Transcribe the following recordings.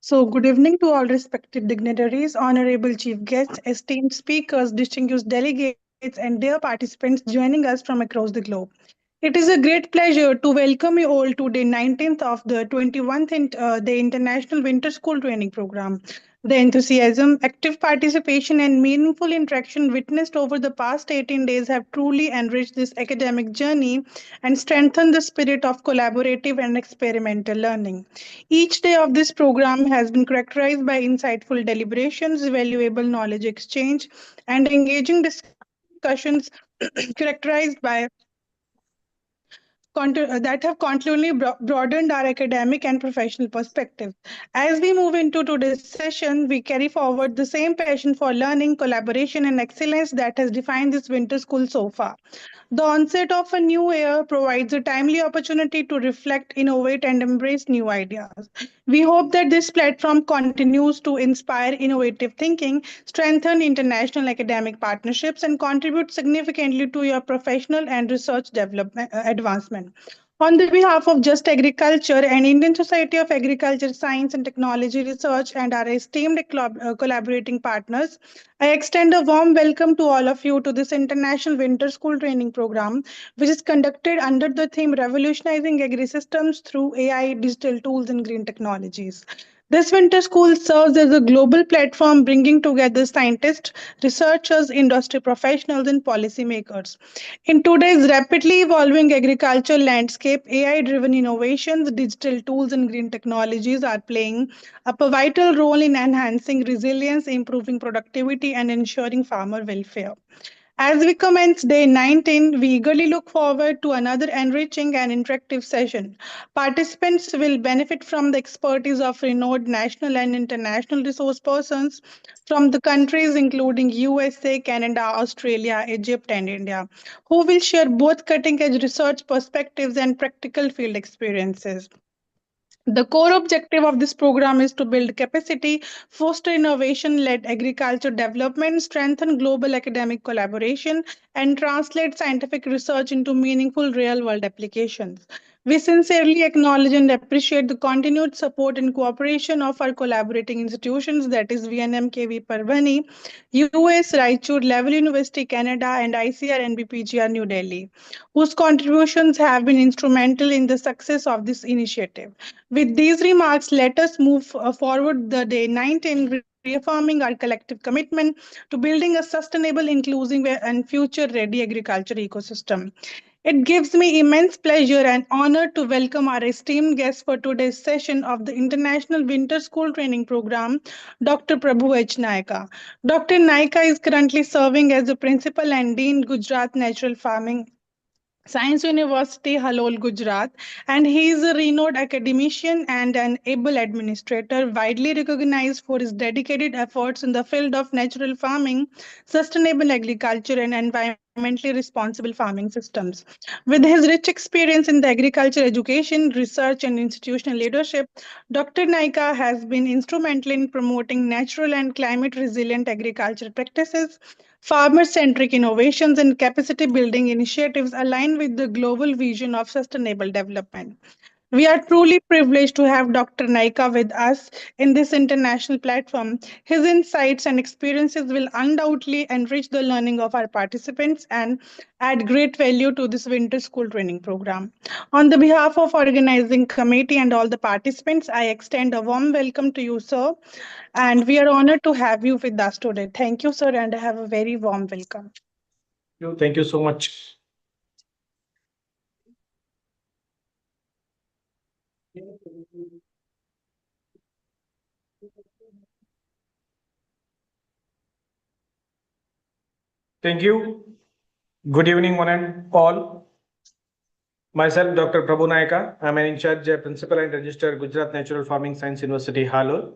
Good evening to all respected dignitaries, honorable chief guests, esteemed speakers, distinguished delegates, and dear participants joining us from across the globe. It is a great pleasure to welcome you all to day 19th of the 21st Day International Winter School Training Program. The enthusiasm, active participation, and meaningful interaction witnessed over the past 18 days have truly enriched this academic journey and strengthened the spirit of collaborative and experimental learning. Each day of this program has been characterized by insightful deliberations, valuable knowledge exchange, and engaging discussions characterized by that have continually broadened our academic and professional perspectives. As we move into today's session, we carry forward the same passion for learning, collaboration, and excellence that has defined this winter school so far. The onset of a new year provides a timely opportunity to reflect, innovate, and embrace new ideas. We hope that this platform continues to inspire innovative thinking, strengthen international academic partnerships, and contribute significantly to your professional and research development advancement. On the behalf of Just Agriculture and Indian Society of Agriculture, Science and Technology Research and our esteemed collaborating partners, I extend a warm welcome to all of you to this International Winter School Training Program, which is conducted under the theme Revolutionizing Agri-Systems through AI, Digital Tools and Green Technologies. This winter school serves as a global platform bringing together scientists, researchers, industry professionals, and policymakers. In today's rapidly evolving agricultural landscape, AI driven innovations, digital tools, and green technologies are playing a pivotal role in enhancing resilience, improving productivity, and ensuring farmer welfare. As we commence day 19, we eagerly look forward to another enriching and interactive session. Participants will benefit from the expertise of renowned national and international resource persons from the countries including USA, Canada, Australia, Egypt, and India, who will share both cutting edge research perspectives and practical field experiences. The core objective of this program is to build capacity, foster innovation led agriculture development, strengthen global academic collaboration, and translate scientific research into meaningful real world applications. We sincerely acknowledge and appreciate the continued support and cooperation of our collaborating institutions, that is VNMKV Parvani, US, Raichur, Level University, Canada, and ICR NBPGR New Delhi, whose contributions have been instrumental in the success of this initiative. With these remarks, let us move forward the day 19, reaffirming our collective commitment to building a sustainable, inclusive, and future ready agriculture ecosystem. It gives me immense pleasure and honor to welcome our esteemed guest for today's session of the International Winter School Training Program, Dr. Prabhu H. Naika. Dr. Naika is currently serving as the Principal and Dean Gujarat Natural Farming Science University, Halol, Gujarat, and he is a renowned academician and an able administrator, widely recognized for his dedicated efforts in the field of natural farming, sustainable agriculture, and environmentally responsible farming systems. With his rich experience in the agriculture education, research, and institutional leadership, Dr. Naika has been instrumental in promoting natural and climate resilient agriculture practices, farmer centric innovations, and capacity building initiatives align with the global vision of sustainable development. We are truly privileged to have Dr. Naika with us in this international platform. His insights and experiences will undoubtedly enrich the learning of our participants and add great value to this winter school training program. On the behalf of organizing committee and all the participants, I extend a warm welcome to you, sir, and we are honored to have you with us today. Thank you, sir, and have a very warm welcome. Thank you so much. Thank you. Good evening, one and all. Myself, Dr. Prabhu Naika. I'm an in charge principal and registered Gujarat Natural Farming Science University, Halol.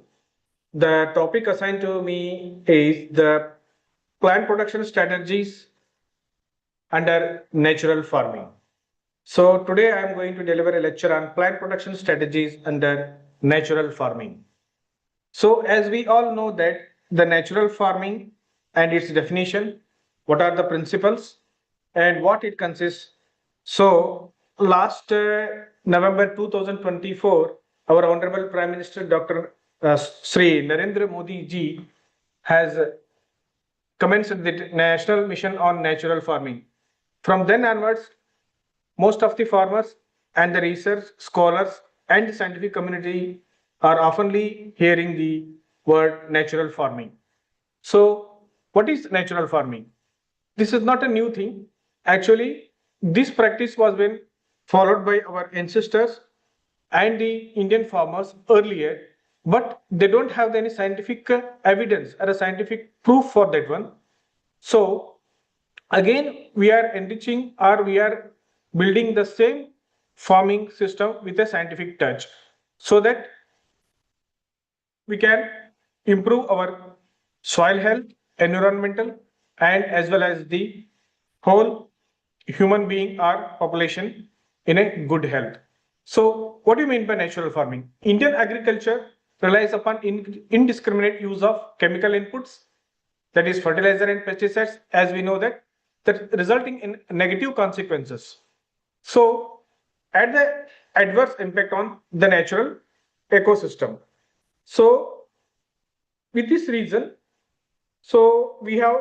The topic assigned to me is the plant production strategies under natural farming. So today I am going to deliver a lecture on plant production strategies under natural farming. So as we all know that the natural farming and its definition, what are the principles and what it consists. So last November 2024, our Honorable Prime Minister Dr. Sri Narendra Modi ji has commenced the National Mission on Natural Farming. From then onwards, most of the farmers and the research scholars and the scientific community are oftenly hearing the word natural farming. So, what is natural farming? This is not a new thing. Actually, this practice was been followed by our ancestors and the Indian farmers earlier, but they don't have any scientific evidence or a scientific proof for that one. So, again, we are enriching or we are building the same farming system with a scientific touch so that we can improve our soil health, environmental, and as well as the whole human being or population in a good health. So, what do you mean by natural farming? Indian agriculture relies upon indiscriminate use of chemical inputs, that is fertilizer and pesticides, as we know that resulting in negative consequences. So, at the adverse impact on the natural ecosystem. So, with this reason, so we have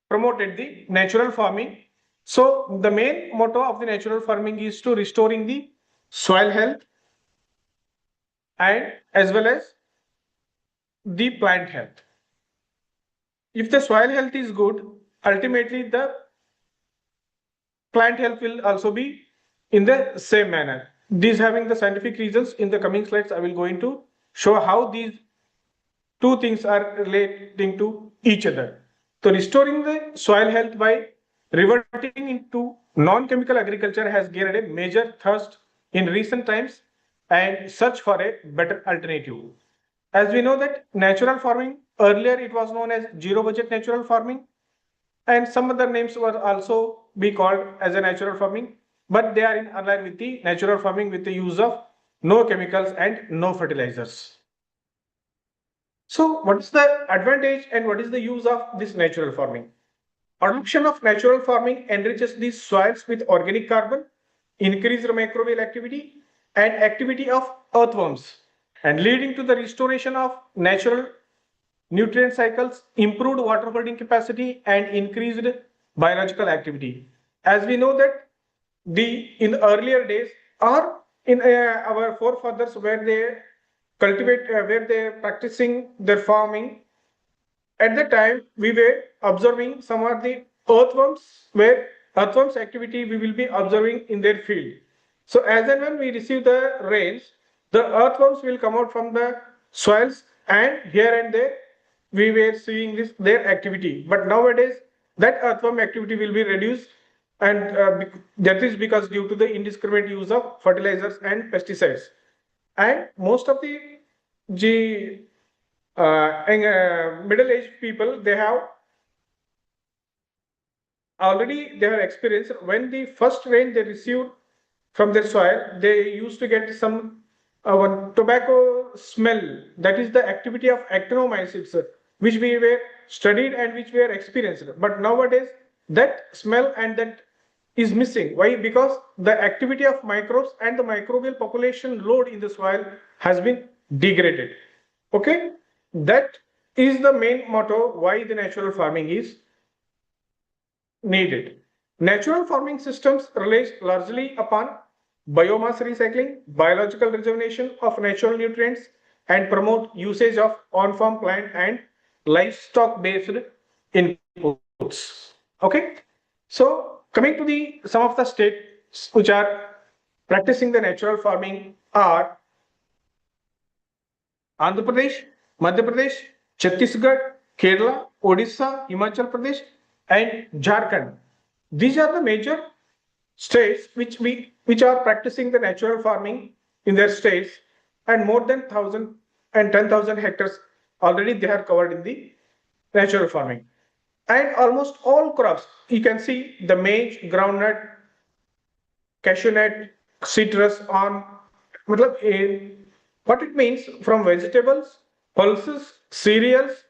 promoted the natural farming. So, the main motto of the natural farming is to restoring the soil health and as well as the plant health. If the soil health is good, ultimately the plant health will also be in the same manner. These having the scientific reasons, in the coming slides I will going to show how these two things are relating to each other. So restoring the soil health by reverting into non-chemical agriculture has gained a major thrust in recent times and search for a better alternative. As we know that natural farming, earlier it was known as zero budget natural farming, and some other names were also be called as a natural farming, but they are in line with the natural farming with the use of no chemicals and no fertilizers. So what is the advantage and what is the use of this natural farming? Adoption of natural farming enriches the soils with organic carbon, increased microbial activity and activity of earthworms, and leading to the restoration of natural nutrient cycles, improved water holding capacity and increased biological activity. As we know that in earlier days or in our forefathers where they cultivate, where they practicing their farming, at the time we were observing some of the earthworms, where earthworms activity we will be observing in their field. So as and when we receive the rains, the earthworms will come out from the soils, and here and there we were seeing this their activity. But nowadays that earthworm activity will be reduced, and that is because due to the indiscriminate use of fertilizers and pesticides. And most of the middle-aged people, they have already they have experienced when the first rain they received from their soil, they used to get some tobacco smell. That is the activity of actinomycetes, which we were studied and which we are experienced. But nowadays that smell and that is missing. Why? Because the activity of microbes and the microbial population load in the soil has been degraded. Okay, that is the main motto why the natural farming is needed. Natural farming systems rely largely upon biomass recycling, biological rejuvenation of natural nutrients, and promote usage of on-farm plant and livestock-based inputs. Okay, so coming to the some of the states which are practicing the natural farming are Andhra Pradesh, Madhya Pradesh, Chhattisgarh, Kerala, Odisha, Himachal Pradesh, and Jharkhand. These are the major states which are practicing the natural farming in their states, and more than 10,000 hectares already they are covered in the natural farming. And almost all crops, you can see the maize, groundnut, cashew nut, citrus on, what it means from vegetables, pulses, cereals,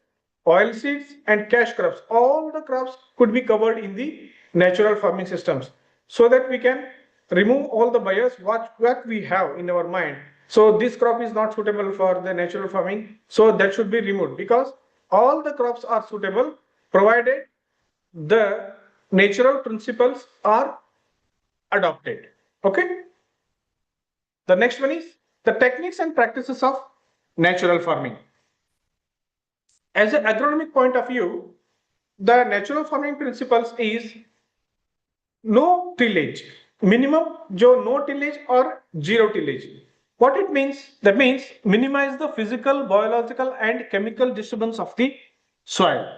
oil seeds, and cash crops. All the crops could be covered in the natural farming systems, so that we can remove all the bias what we have in our mind So this crop is not suitable for the natural farming. So that should be removed, because all the crops are suitable provided the natural principles are adopted. Okay. The next one is the techniques and practices of natural farming. As an agronomic point of view, the natural farming principles is no tillage, minimum जो no tillage or zero tillage. What it means? That means minimize the physical, biological and chemical disturbance of the soil.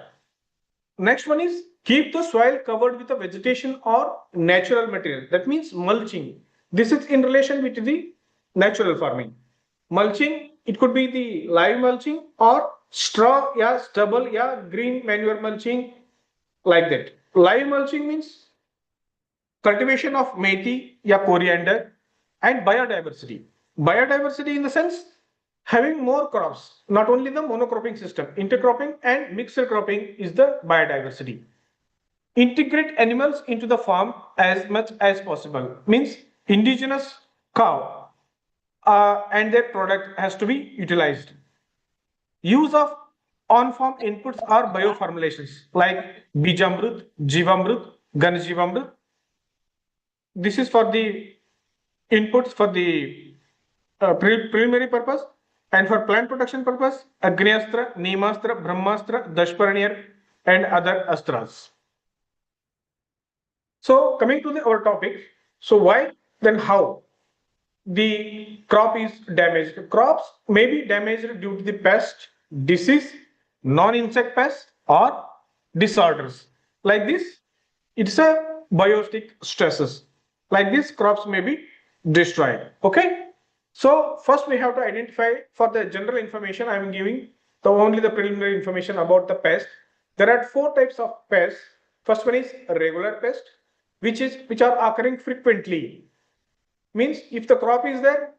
Next one is keep the soil covered with a vegetation or natural material. That means mulching. This is in relation with the natural farming. Mulching, it could be the live mulching or straw, yeah, stubble, yeah, green manure mulching, like that. Live mulching means cultivation of methi, yeah, coriander, and biodiversity. Biodiversity in the sense having more crops, not only the monocropping system. Intercropping and mixed cropping is the biodiversity. Integrate animals into the farm as much as possible. Means indigenous cow and their product has to be utilized. Use of on-farm inputs or bioformulations like Bijamrut, Jivamrut, Ganjivamrut. This is for the inputs for the preliminary purpose, and for plant protection purpose, Agnyastra, Nemastra, Brahmastra, Dashparanir and other astras. So coming to our topic, so why then how the crop is damaged? Crops may be damaged due to the pest, disease, non-insect pest or disorders. Like this, it's a biotic stresses. Like this, crops may be destroyed. Okay. So first we have to identify for the general information. I am giving only the preliminary information about the pest. There are four types of pests. First one is regular pest, which are occurring frequently. Means if the crop is there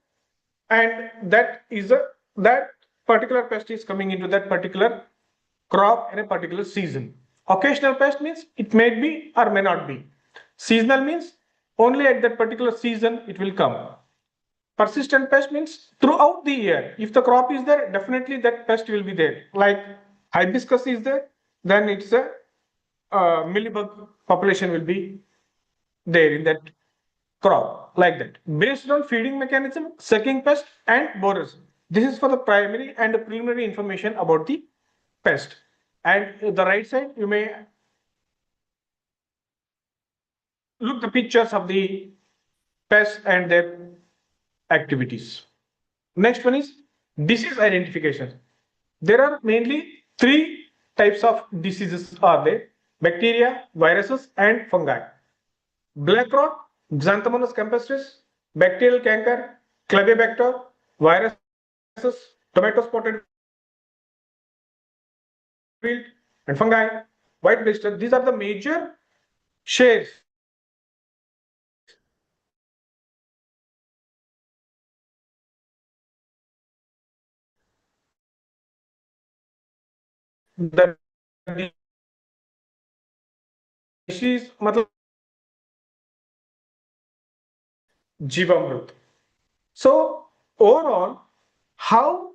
and that particular pest is coming into that particular crop in a particular season. Occasional pest means it may be or may not be. Seasonal means only at that particular season it will come. Persistent pest means throughout the year. If the crop is there, definitely that pest will be there. Like hibiscus is there, then it's a millibug population will be there in that crop, like that. Based on feeding mechanism, sucking pest and borers. This is for the primary and the preliminary information about the pest. And the right side, you may look the pictures of the pests and their activities. Next one is disease identification. There are mainly three types of diseases are there: bacteria, viruses, and fungi. Black rot, Xanthomonas campestris, bacterial canker, Clavibacter, viruses, tomato spotted wilt, and fungi, white blister. These are the major shares the disease मतलब Jivamrut. So overall, how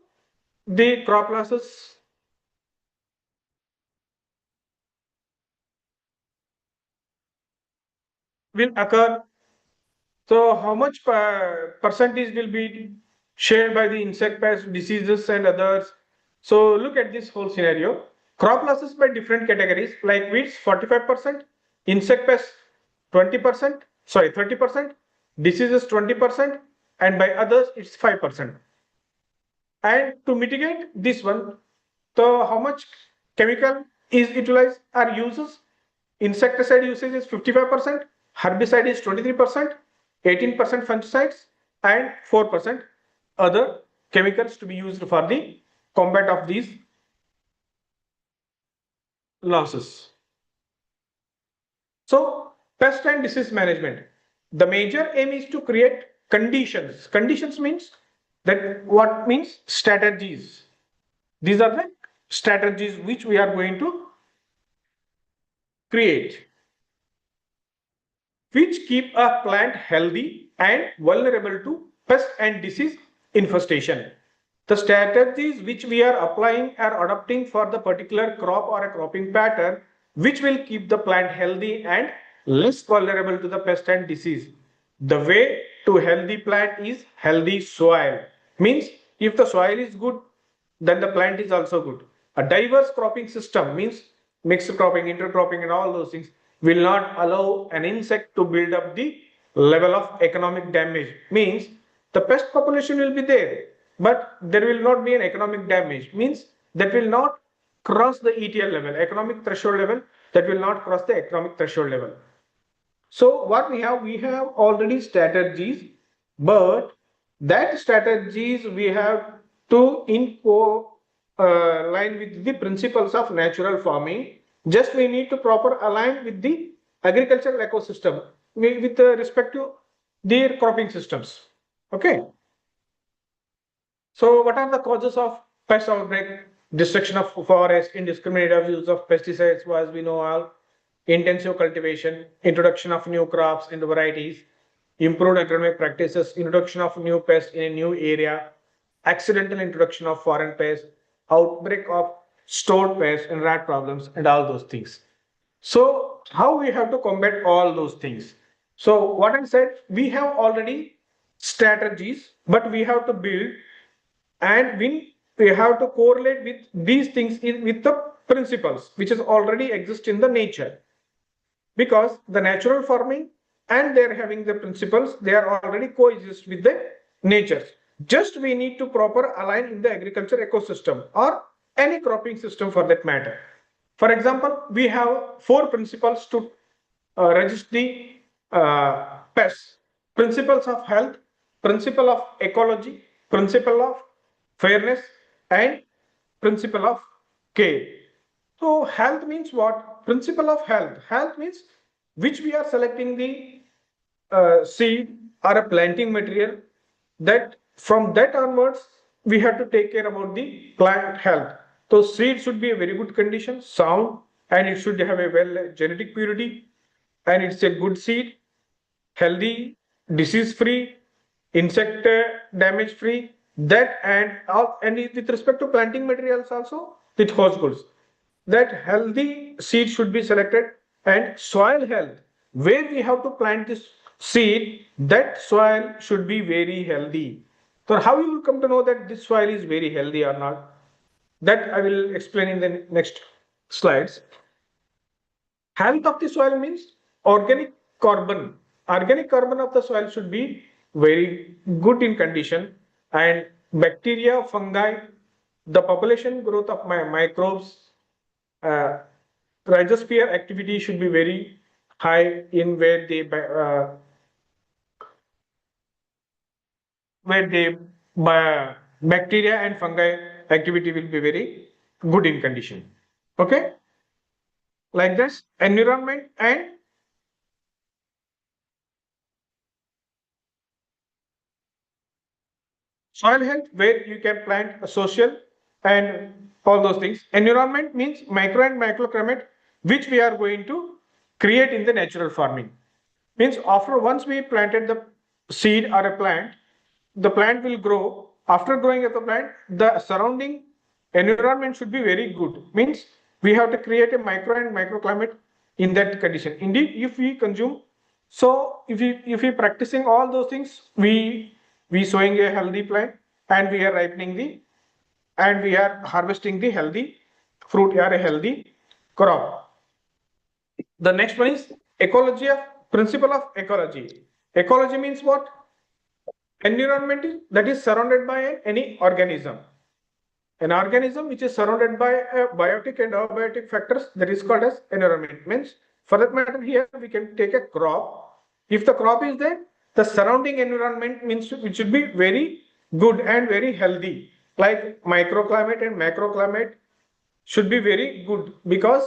the crop losses will occur. So how much percentage will be shared by the insect pests, diseases and others? So look at this whole scenario. Crop losses by different categories like weeds 45%, insect pests 20%, sorry 30%, diseases 20%, and by others it's 5%. And to mitigate this one, so how much chemical is utilized or uses? Insecticide usage is 55%, herbicide is 23%, 18% fungicides, and 4% other chemicals to be used for the combat of these losses. So, pest and disease management. The major aim is to create conditions. Conditions means that what means strategies. These are the strategies which we are going to create, which keep a plant healthy and vulnerable to pest and disease infestation. The strategies which we are applying or adopting for the particular crop or a cropping pattern, which will keep the plant healthy and less vulnerable to the pest and disease. The way to healthy plant is healthy soil. Means if the soil is good, then the plant is also good. A diverse cropping system means mixed cropping, intercropping and all those things will not allow an insect to build up the level of economic damage. Means the pest population will be there, but there will not be an economic damage. Means that will not cross the ETL level, economic threshold level, that will not cross the economic threshold level. So what we have already strategies, but that strategies we have to line with the principles of natural farming. Just we need to proper align with the agricultural ecosystem with respect to their cropping systems. Okay. So what are the causes of pest outbreak? Destruction of forest, indiscriminate use of pesticides, as we know all, intensive cultivation, introduction of new crops and varieties, improved agronomic practices, introduction of new pests in a new area, accidental introduction of foreign pests, outbreak of stored pests and rat problems and all those things. So how we have to combat all those things? So what I said, we have already strategies, but we have to build and we have to correlate with these things with the principles which is already exist in the nature, because the natural farming and they're having the principles, they are already coexist with the nature. Just we need to proper align in the agriculture ecosystem or any cropping system for that matter. For example, we have 4 principles to resist the pests: principles of health, principle of ecology, principle of fairness and principle of care. So health means what? Principle of health. Health means which we are selecting the seed or a planting material, that from that onwards we have to take care about the plant health. So seed should be a very good condition, sound, and it should have a well genetic purity, and it's a good seed, healthy, disease free, insect damage free. That and with respect to planting materials also, with host goods, that healthy seed should be selected. And soil health, where we have to plant this seed, that soil should be very healthy. So how you will come to know that this soil is very healthy or not? That I will explain in the next slides. Health of the soil means organic carbon. Organic carbon of the soil should be very good in condition, and bacteria, fungi, the population growth of microbes, uh, rhizosphere activity should be very high in where the bacteria and fungi activity will be very good in condition. Okay, like this, environment and soil health, where you can plant a social and all those things. Environment means micro and microclimate, which we are going to create in the natural farming. Means after once we planted the seed or a plant, the plant will grow. After growing at the plant, the surrounding environment should be very good. Means we have to create a micro and microclimate in that condition. Indeed, if we consume, so if we practicing all those things, we sowing a healthy plant, and we are ripening the, and we are harvesting the healthy fruit or a healthy crop. The next one is ecology of principle of ecology. Ecology means what? Environment that is surrounded by any organism. An organism which is surrounded by biotic and abiotic factors, that is called as environment. Means for that matter, here we can take a crop. If the crop is there, the surrounding environment means it should be very good and very healthy. Like microclimate and macroclimate should be very good, because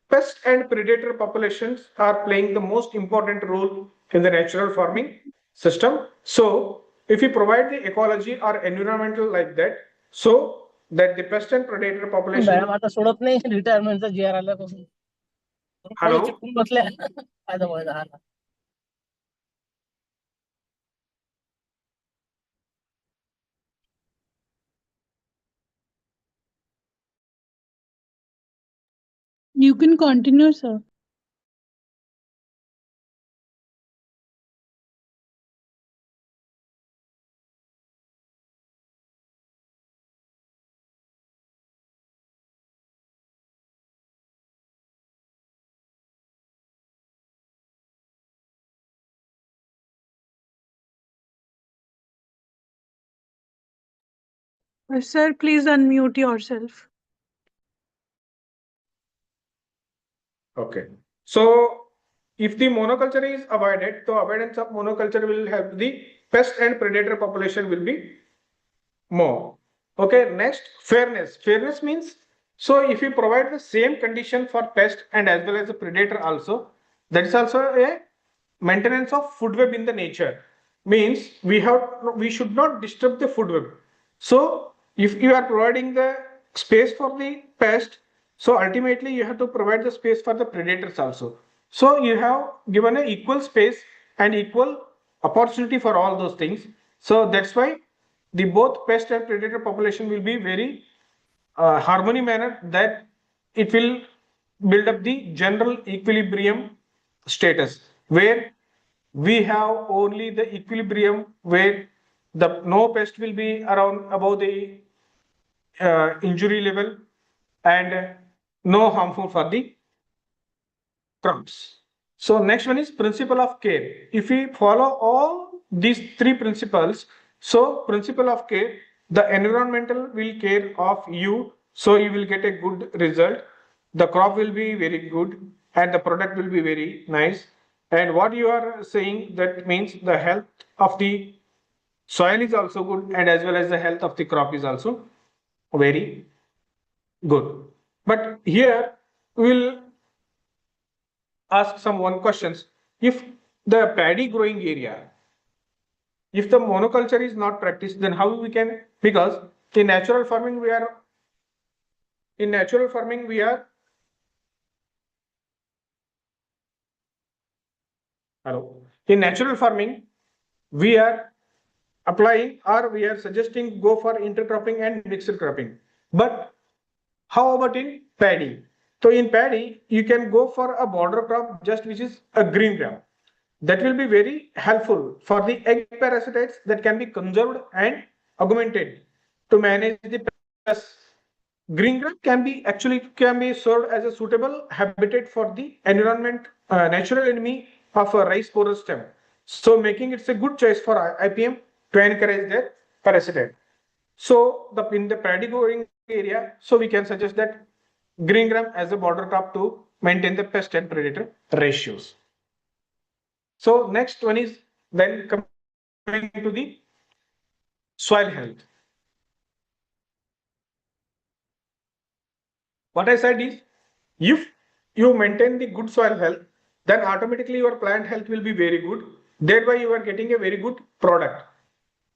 pest and predator populations are playing the most important role in the natural farming system. So if we provide the ecology or environmental like that, so that the pest and predator population. Madam आता सोडत नाही रिटायरमेंटचा जी are आल्यापासून चिपकून बसल्या You can continue, sir. Sir, please unmute yourself. Okay. So if the monoculture is avoided, the avoidance of monoculture will help the pest and predator population will be more. Okay, next, fairness. Fairness means, so if you provide the same condition for pest and as well as the predator also, that is also a maintenance of food web in the nature. Means we should not disturb the food web. So if you are providing the space for the pest, so ultimately you have to provide the space for the predators also. So you have given an equal space and equal opportunity for all those things. So that's why the both pest and predator population will be very harmony manner, that it will build up the general equilibrium status, where we have only the equilibrium where the no pest will be around above the injury level and no harmful for the crops. So next one is principle of care. If we follow all these three principles, so principle of care, the environmental will care of you, so you will get a good result. The crop will be very good and the product will be very nice. And what you are saying, that means the health of the soil is also good and as well as the health of the crop is also very good. But here we will ask some one questions. If the paddy growing area, if the monoculture is not practiced, then how we can, because in natural farming we are, hello, in natural farming we are applying or we are suggesting go for intercropping and mixed cropping. But how about in paddy? So in paddy, you can go for a border crop just which is a green gram. That will be very helpful for the egg parasites that can be conserved and augmented to manage the pests. Green gram can be served as a suitable habitat for the environment, natural enemy of a rice borer stem. So making it a good choice for IPM to encourage their parasite. So in the paddy growing area, so we can suggest that green gram as a border crop to maintain the pest and predator ratios. So next one is then coming to the soil health. What I said is, if you maintain the good soil health, then automatically your plant health will be very good. Thereby you are getting a very good product.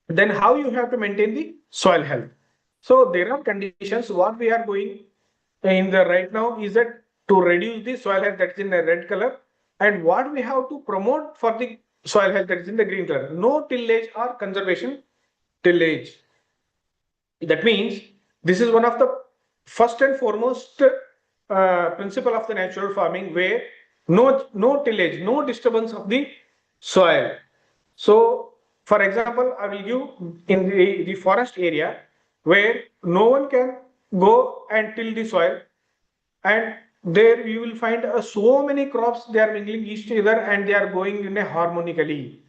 Then how you have to maintain the soil health? So there are conditions. What we are going in the right now is that to reduce the soil health, that is in the red color, and what we have to promote for the soil health, that is in the green color. No tillage or conservation tillage. That means this is one of the first and foremost principle of the natural farming, where no tillage, no disturbance of the soil. So for example, I will give in the forest area where no one can go and till the soil, and there you will find so many crops, they are mingling each other and they are going in a harmonically.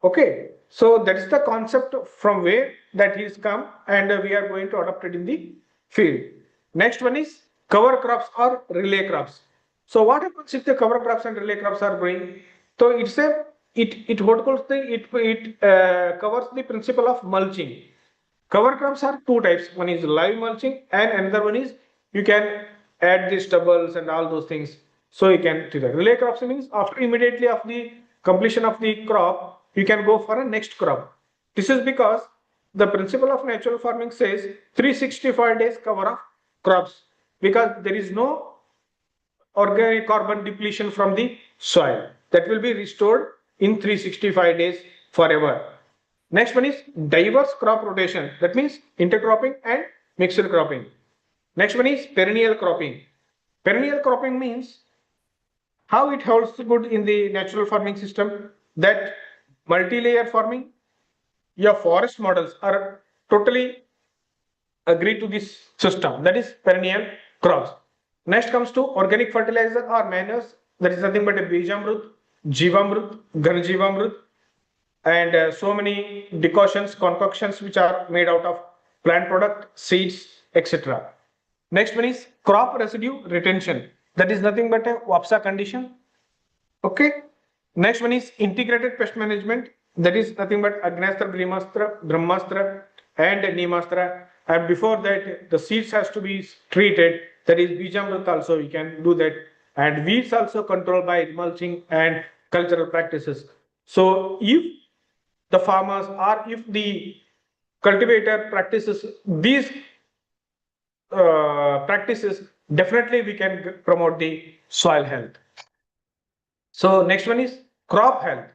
Okay, so that is the concept from where that is come, and we are going to adopt it in the field. Next one is cover crops or relay crops. So what happens if the cover crops and relay crops are growing? So it covers the principle of mulching. Cover crops are two types. One is live mulching and another one is you can add the stubbles and all those things. So you can do that. Relay crops means after immediately of the completion of the crop, you can go for a next crop. This is because the principle of natural farming says 365 days cover of crops, because there is no organic carbon depletion from the soil. That will be restored in 365 days forever. Next one is diverse crop rotation. That means intercropping and mixed cropping. Next one is perennial cropping. Perennial cropping means how it holds good in the natural farming system, that multi-layer farming. Your forest models are totally agree to this system, that is perennial crops. Next comes to organic fertilizer or manures, that is nothing but a Bijamrut, Jivamrut, Ghanjivamrut, and so many concoctions which are made out of plant product, seeds, etc. Next one is crop residue retention, that is nothing but a WAPSA condition. Okay. Next one is integrated pest management, that is nothing but Agnastra, Brahmastra and Neemastra. And before that, the seeds has to be treated, that is Bijamrut also we can do that. And weeds also controlled by mulching and cultural practices. So if the farmers or if the cultivator practices these practices, definitely we can promote the soil health. So next one is crop health.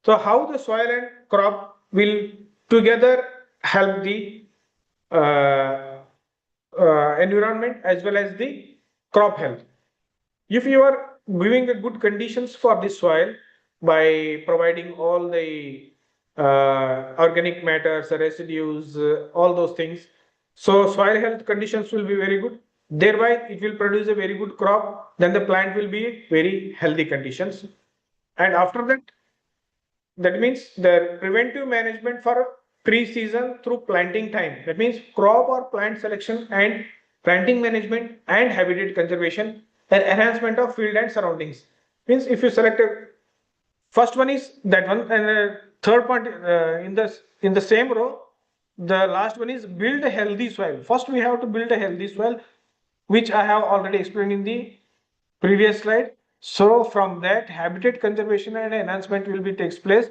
So how the soil and crop will together help the environment as well as the crop health. If you are giving a good conditions for the soil by providing all the organic matters, residues, all those things, so soil health conditions will be very good. Thereby, it will produce a very good crop. Then the plant will be very healthy conditions. And after that, that means the preventive management for pre-season through planting time. That means crop or plant selection and planting management and habitat conservation and enhancement of field and surroundings. Means if you select a first one is that one, and third point in the same row, the last one is build a healthy soil. First, we have to build a healthy soil, which I have already explained in the previous slide. So from that, habitat conservation and enhancement will be takes place,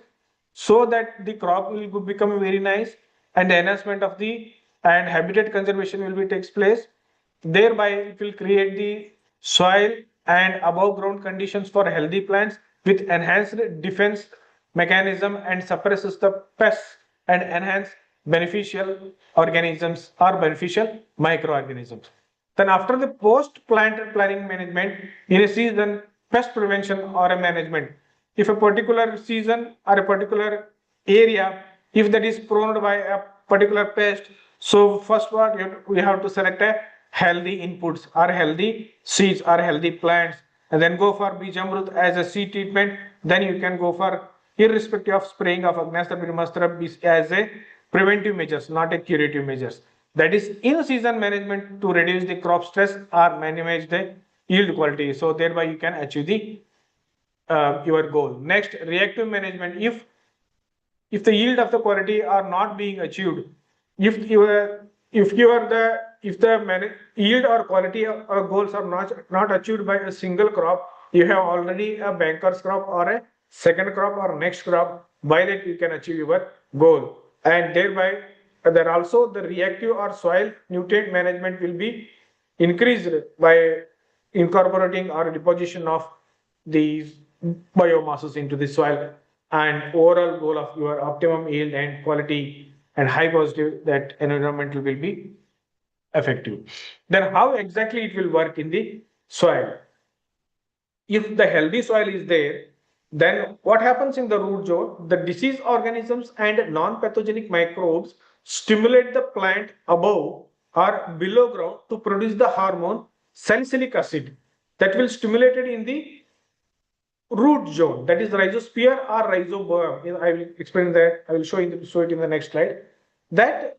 so that the crop will become very nice, and the enhancement of the and habitat conservation will be takes place. Thereby, it will create the soil and above ground conditions for healthy plants with enhanced defense mechanism and suppresses the pests and enhance beneficial organisms or beneficial microorganisms. Then after the post-plant planning management, in a season, pest prevention or a management. If a particular season or a particular area, if that is prone by a particular pest, so first one, we have to select a healthy inputs or healthy seeds or healthy plants, and then go for Bijamrut as a seed treatment. Then you can go for, irrespective of spraying of Agnastra Brahmastra, as a preventive measures, not a curative measures. That is in season management to reduce the crop stress or manage the yield quality. So thereby you can achieve the your goal. Next, reactive management. If the yield of the quality are not being achieved, if the yield or quality or goals are not achieved by a single crop, you have already a banker's crop or a second crop or next crop. By that you can achieve your goal, and thereby there also the reactive or soil nutrient management will be increased by incorporating or deposition of these biomasses into the soil, and overall goal of your optimum yield and quality and high positive, that environmental will be effective. Then how exactly it will work in the soil? If the healthy soil is there, then what happens in the root zone? The disease organisms and non-pathogenic microbes stimulate the plant above or below ground to produce the hormone salicylic acid, that will stimulate it in the root zone, that is rhizosphere or rhizobium. I will explain that. I will show it in the next slide. That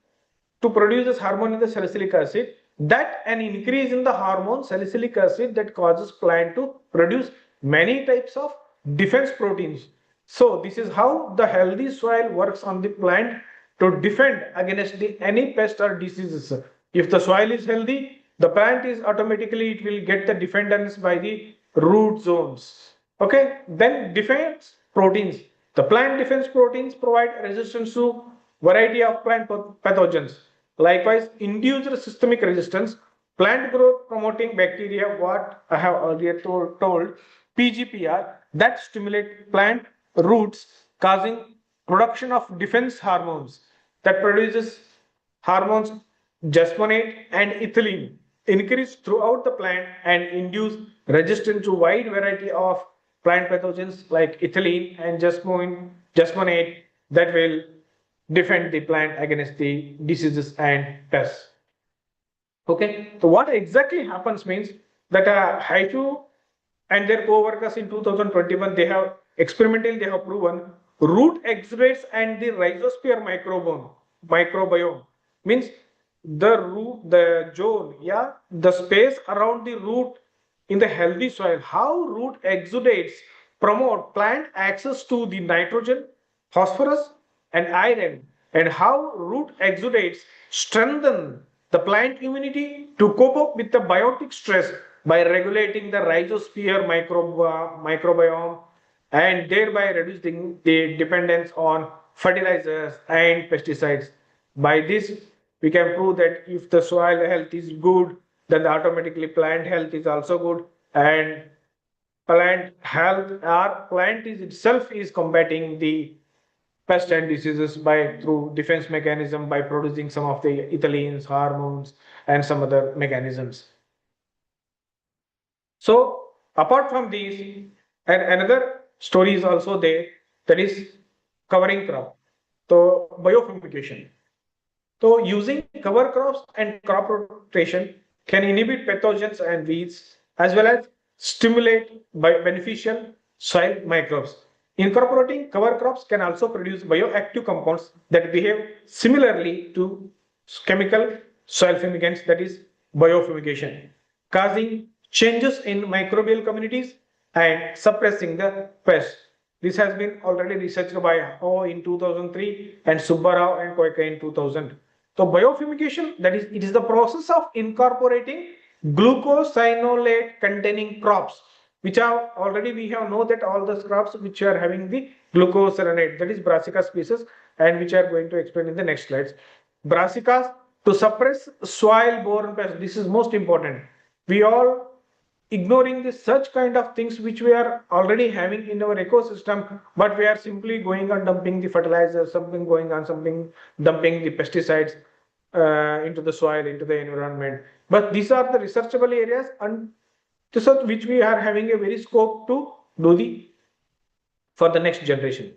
to produce this hormone in the salicylic acid, that an increase in the hormone salicylic acid that causes plant to produce many types of defense proteins. So this is how the healthy soil works on the plant to defend against any pest or diseases. If the soil is healthy, the plant is automatically, it will get the defendance by the root zones. Okay, then defense proteins. The plant defense proteins provide resistance to variety of plant pathogens. Likewise, induced systemic resistance, plant growth promoting bacteria, what I have earlier told, PGPR, that stimulate plant roots, causing production of defense hormones, that produces hormones jasmonate and ethylene. increase throughout the plant and induce resistance to wide variety of plant pathogens like ethylene and jasmonate that will defend the plant against the diseases and pests. Okay, so what exactly happens means that Haichu and their co-workers in 2021, they have proven root exudates and the rhizosphere microbiome means the zone, yeah, the space around the root in the healthy soil, how root exudates promote plant access to the nitrogen, phosphorus, and iron, and how root exudates strengthen the plant immunity to cope up with the biotic stress by regulating the rhizosphere microbiome and thereby reducing the dependence on fertilizers and pesticides. By this, we can prove that if the soil health is good, then automatically plant health is also good, and plant health or plant is itself is combating the pest and diseases by through defense mechanism by producing some of the ethylenes, hormones, and some other mechanisms. So apart from these, and another story is also there, that is covering crop. So biofumigation. So using cover crops and crop rotation can inhibit pathogens and weeds as well as stimulate beneficial soil microbes. Incorporating cover crops can also produce bioactive compounds that behave similarly to chemical soil fumigants, that is biofumigation, causing changes in microbial communities and suppressing the pests. This has been already researched by Ho in 2003 and Subbarao and Koike in 2000. So biofumigation, that is, it is the process of incorporating glucosinolate containing crops, which are already we have know that all the crops which are having the glucosinolate, that is Brassica species, and which are going to explain in the next slides. Brassicas to suppress soil-borne pests. This is most important. We all ignoring this such kind of things which we are already having in our ecosystem, but we are simply going on dumping the fertilizers, something dumping the pesticides into the soil, into the environment. But these are the researchable areas and which we are having a very scope to do for the next generation.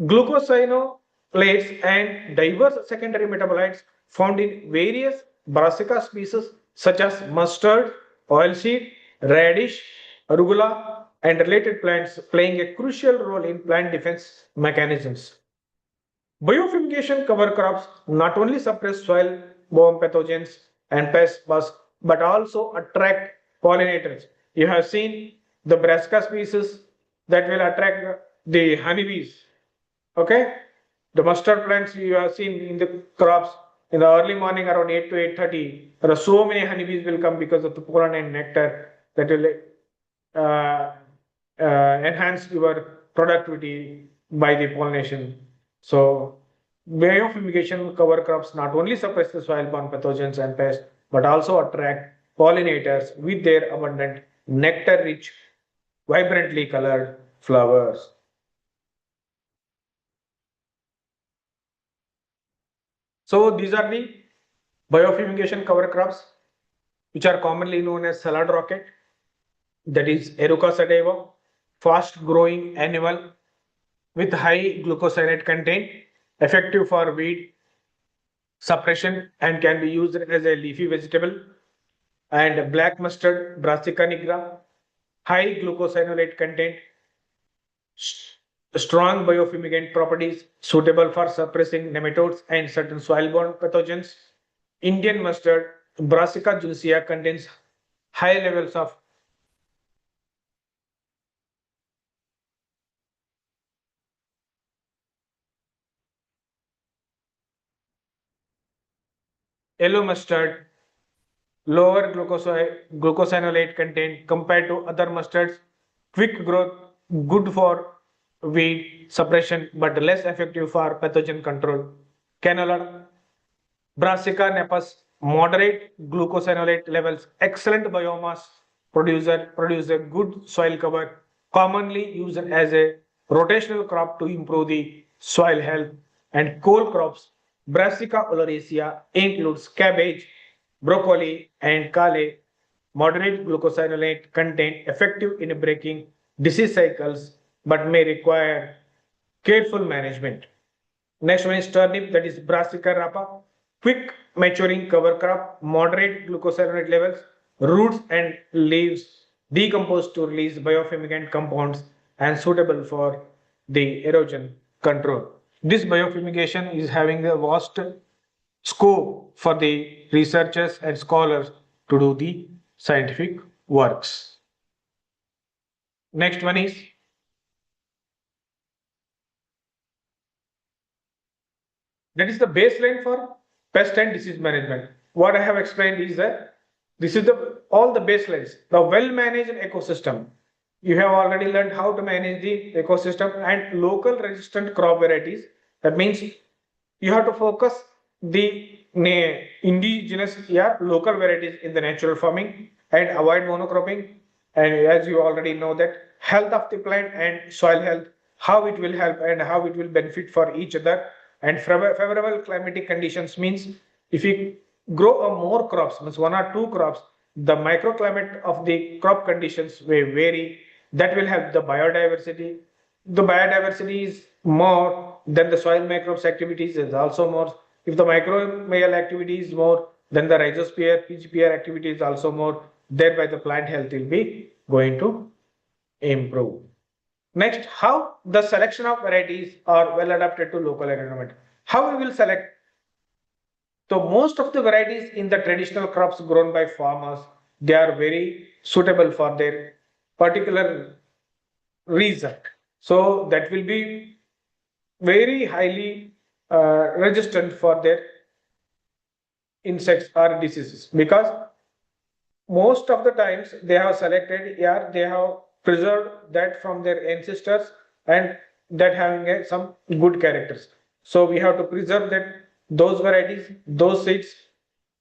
Glucosinolates and diverse secondary metabolites found in various Brassica species such as mustard, oilseed, radish, arugula, and related plants playing a crucial role in plant defense mechanisms. Biofumigation cover crops not only suppress soil-borne pathogens and pests, but also attract pollinators. You have seen the Brassica species that will attract the honeybees. Okay, the mustard plants you have seen in the crops in the early morning around 8 to 8:30. There are so many honeybees will come because of the pollen and nectar that will enhance your productivity by the pollination. So biofumigation cover crops not only suppress the soil-borne pathogens and pests, but also attract pollinators with their abundant nectar-rich, vibrantly colored flowers. So these are the biofumigation cover crops, which are commonly known as salad rocket, that is Eruca sativa, fast growing annual with high glucosinate content, effective for weed suppression and can be used as a leafy vegetable. And black mustard, Brassica nigra, high glucosinolate content, strong biofumigant properties suitable for suppressing nematodes and certain soil-borne pathogens. Indian mustard, Brassica juncea, contains high levels of yellow mustard, lower glucosinolate content compared to other mustards, quick growth, good for weed suppression, but less effective for pathogen control. Canola, Brassica nepus, moderate glucosinolate levels, excellent biomass produce a good soil cover, commonly used as a rotational crop to improve the soil health. And coal crops, Brassica oleracea includes cabbage, broccoli, and kale, moderate glucosinolate content, effective in breaking disease cycles, but may require careful management. Next one is turnip, that is Brassica rapa, quick maturing cover crop, moderate glucosinolate levels, roots and leaves decompose to release biofumigant compounds and suitable for the erosion control. This biofumigation is having a vast scope for the researchers and scholars to do the scientific works. Next one is that is the baseline for pest and disease management. What I have explained is that this is the all the baselines. The well-managed ecosystem. You have already learned how to manage the ecosystem and local resistant crop varieties. That means you have to focus the indigenous local varieties in the natural farming and avoid monocropping. And as you already know that health of the plant and soil health, how it will help and how it will benefit for each other. And favorable climatic conditions means if you grow a more crops, means one or two crops, the microclimate of the crop conditions may vary. That will help the biodiversity. The biodiversity is more, then the soil microbes activities is also more. If the microbial activity is more, then the rhizosphere, PGPR activity is also more. Thereby the plant health will be going to improve. Next, how the selection of varieties are well adapted to local environment. How we will select? So most of the varieties in the traditional crops grown by farmers, they are very suitable for their particular reason. So that will be very highly resistant for their insects or diseases, because most of the times they have selected, they have preserved that from their ancestors and that having some good characters. So we have to preserve that those varieties, those seeds.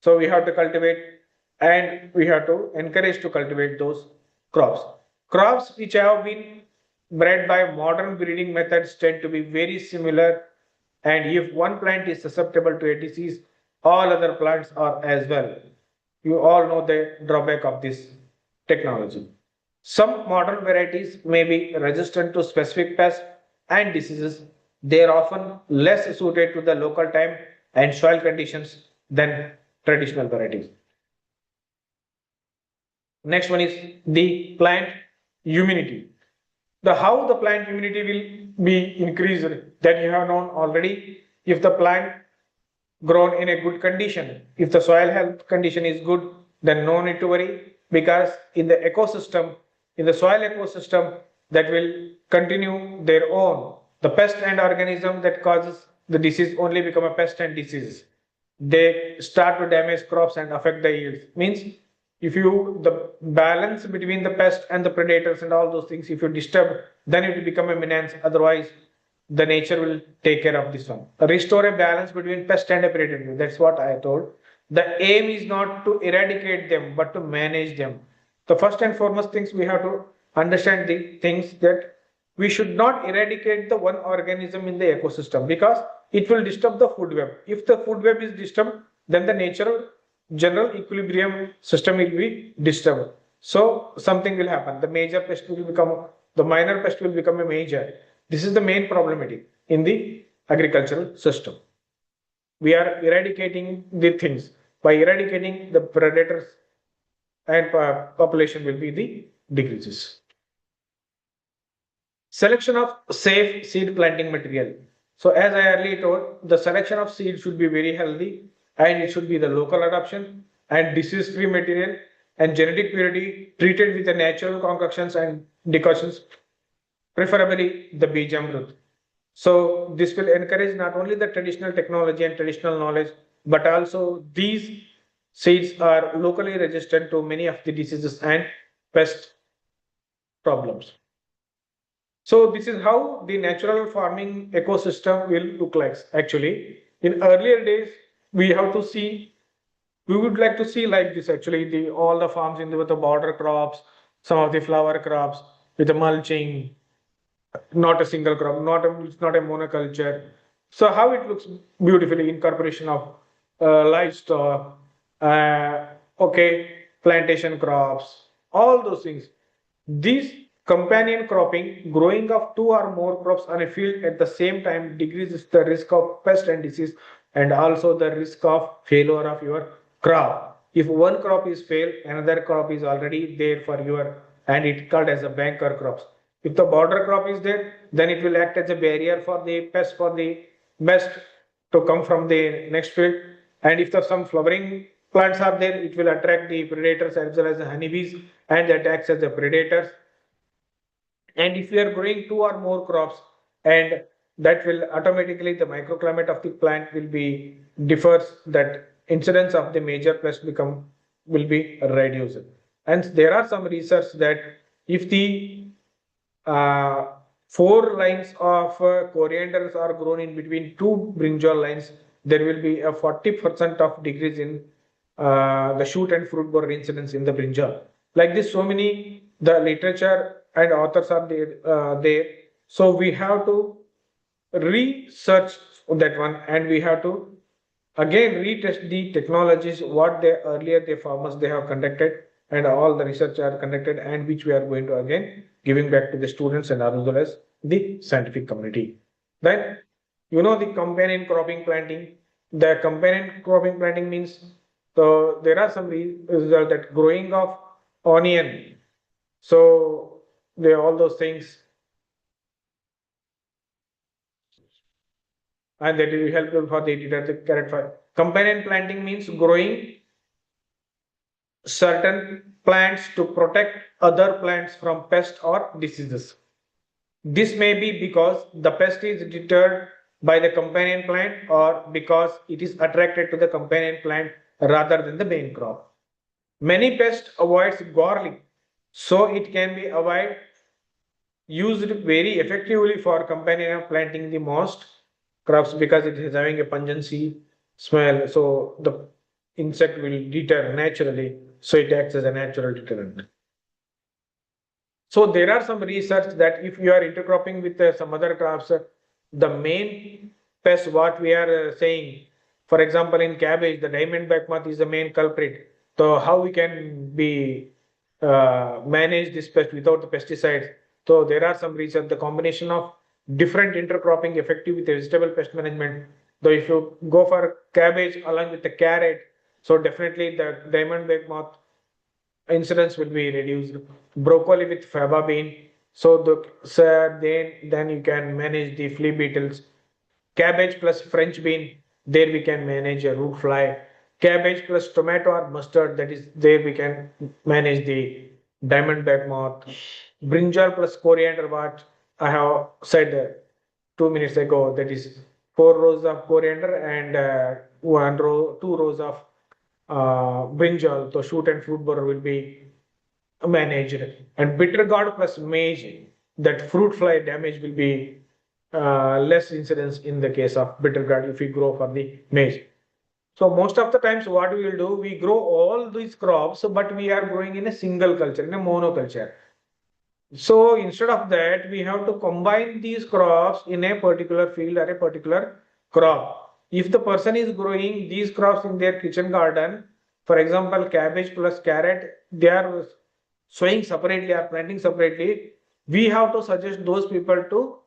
So we have to cultivate and we have to encourage to cultivate those crops. Crops which have been bred by modern breeding methods tend to be very similar, and if one plant is susceptible to a disease, all other plants are as well. You all know the drawback of this technology. Some modern varieties may be resistant to specific pests and diseases. They are often less suited to the local time and soil conditions than traditional varieties. Next one is the plant immunity. The how the plant immunity will be increased, that you have known already. If the plant grown in a good condition, if the soil health condition is good, then no need to worry, because in the ecosystem, in the soil ecosystem, that will continue their own. The pest and organism that causes the disease only become a pest and disease. They start to damage crops and affect the yields. Means if you the balance between the pest and the predators and all those things, if you disturb, then it will become a menace. Otherwise, the nature will take care of this one. Restore a balance between pest and a predator. That's what I told. The aim is not to eradicate them, but to manage them. The first and foremost things we have to understand the things that we should not eradicate the one organism in the ecosystem, because it will disturb the food web. If the food web is disturbed, then the natural general equilibrium system will be disturbed. So something will happen. The major pest will become, the minor pest will become a major. This is the main problematic in the agricultural system. We are eradicating the things. By eradicating the predators, and population will be the decreases. Selection of safe seed planting material. So as I earlier told, the selection of seed should be very healthy, and it should be the local adoption and disease-free material and genetic purity treated with the natural concoctions and decoctions, preferably the Bijamrut. So this will encourage not only the traditional technology and traditional knowledge, but also these seeds are locally resistant to many of the diseases and pest problems. So this is how the natural farming ecosystem will look like. Actually, in earlier days, we have to see, we would like to see like this actually, the all the farms in the, with the border crops, some of the flower crops with the mulching, not a single crop, it's not a monoculture. So how it looks beautifully, incorporation of livestock, okay, plantation crops, all those things. This companion cropping, growing of two or more crops on a field at the same time decreases the risk of pest and disease and also the risk of failure of your crop. If one crop is failed, another crop is already there for your and it called as a banker crops. If the border crop is there, then it will act as a barrier for the pest for the best to come from the next field. And if there's some flowering plants are there, it will attract the predators as well as the honeybees and that acts as the predators. And if we are growing two or more crops, and that will automatically the microclimate of the plant will be differs that incidence of the major pest will be reduced. And there are some research that if the uh, four lines of corianders are grown in between two brinjal lines, there will be a 40% of decrease in the shoot and fruit borer incidence in the brinjal. Like this, so many the literature and authors are there. So we have to research that one, and we have to again retest the technologies what they earlier the farmers they have conducted and all the research are conducted and which we are going to again giving back to the students and as well as the scientific community. Then the companion cropping planting. The companion cropping planting means so there are some result that growing of onion. So they all those things and that will help for the editor to clarify. Companion planting means growing certain plants to protect other plants from pests or diseases. This may be because the pest is deterred by the companion plant or because it is attracted to the companion plant rather than the main crop. Many pests avoids garlic, so it can be avoided used very effectively for companion planting the most crops because it is having a pungency smell. So the insect will deter naturally. So it acts as a natural deterrent. So there are some research that if you are intercropping with some other crops, the main pest what we are saying, for example, in cabbage, the diamondback moth is the main culprit. So how we can be manage this pest without the pesticides? So there are some research, the combination of different intercropping effective with the vegetable pest management. Though if you go for cabbage along with the carrot, so definitely the diamondback moth incidence will be reduced. Broccoli with faba bean. So then you can manage the flea beetles. Cabbage plus French bean, there we can manage a root fly. Cabbage plus tomato or mustard, that is there we can manage the diamondback moth. Brinjal plus coriander, what I have said 2 minutes ago, that is 4 rows of coriander and two rows of brinjal. So shoot and fruit borer will be managed. And bitter gourd plus maize, that fruit fly damage will be less incidence in the case of bitter gourd if we grow for the maize. So most of the times what we will do, we grow all these crops, but we are growing in a single culture, in a monoculture. So instead of that, we have to combine these crops in a particular field or a particular crop. If the person is growing these crops in their kitchen garden, for example, cabbage plus carrot, they are sowing separately or planting separately, we have to suggest those people to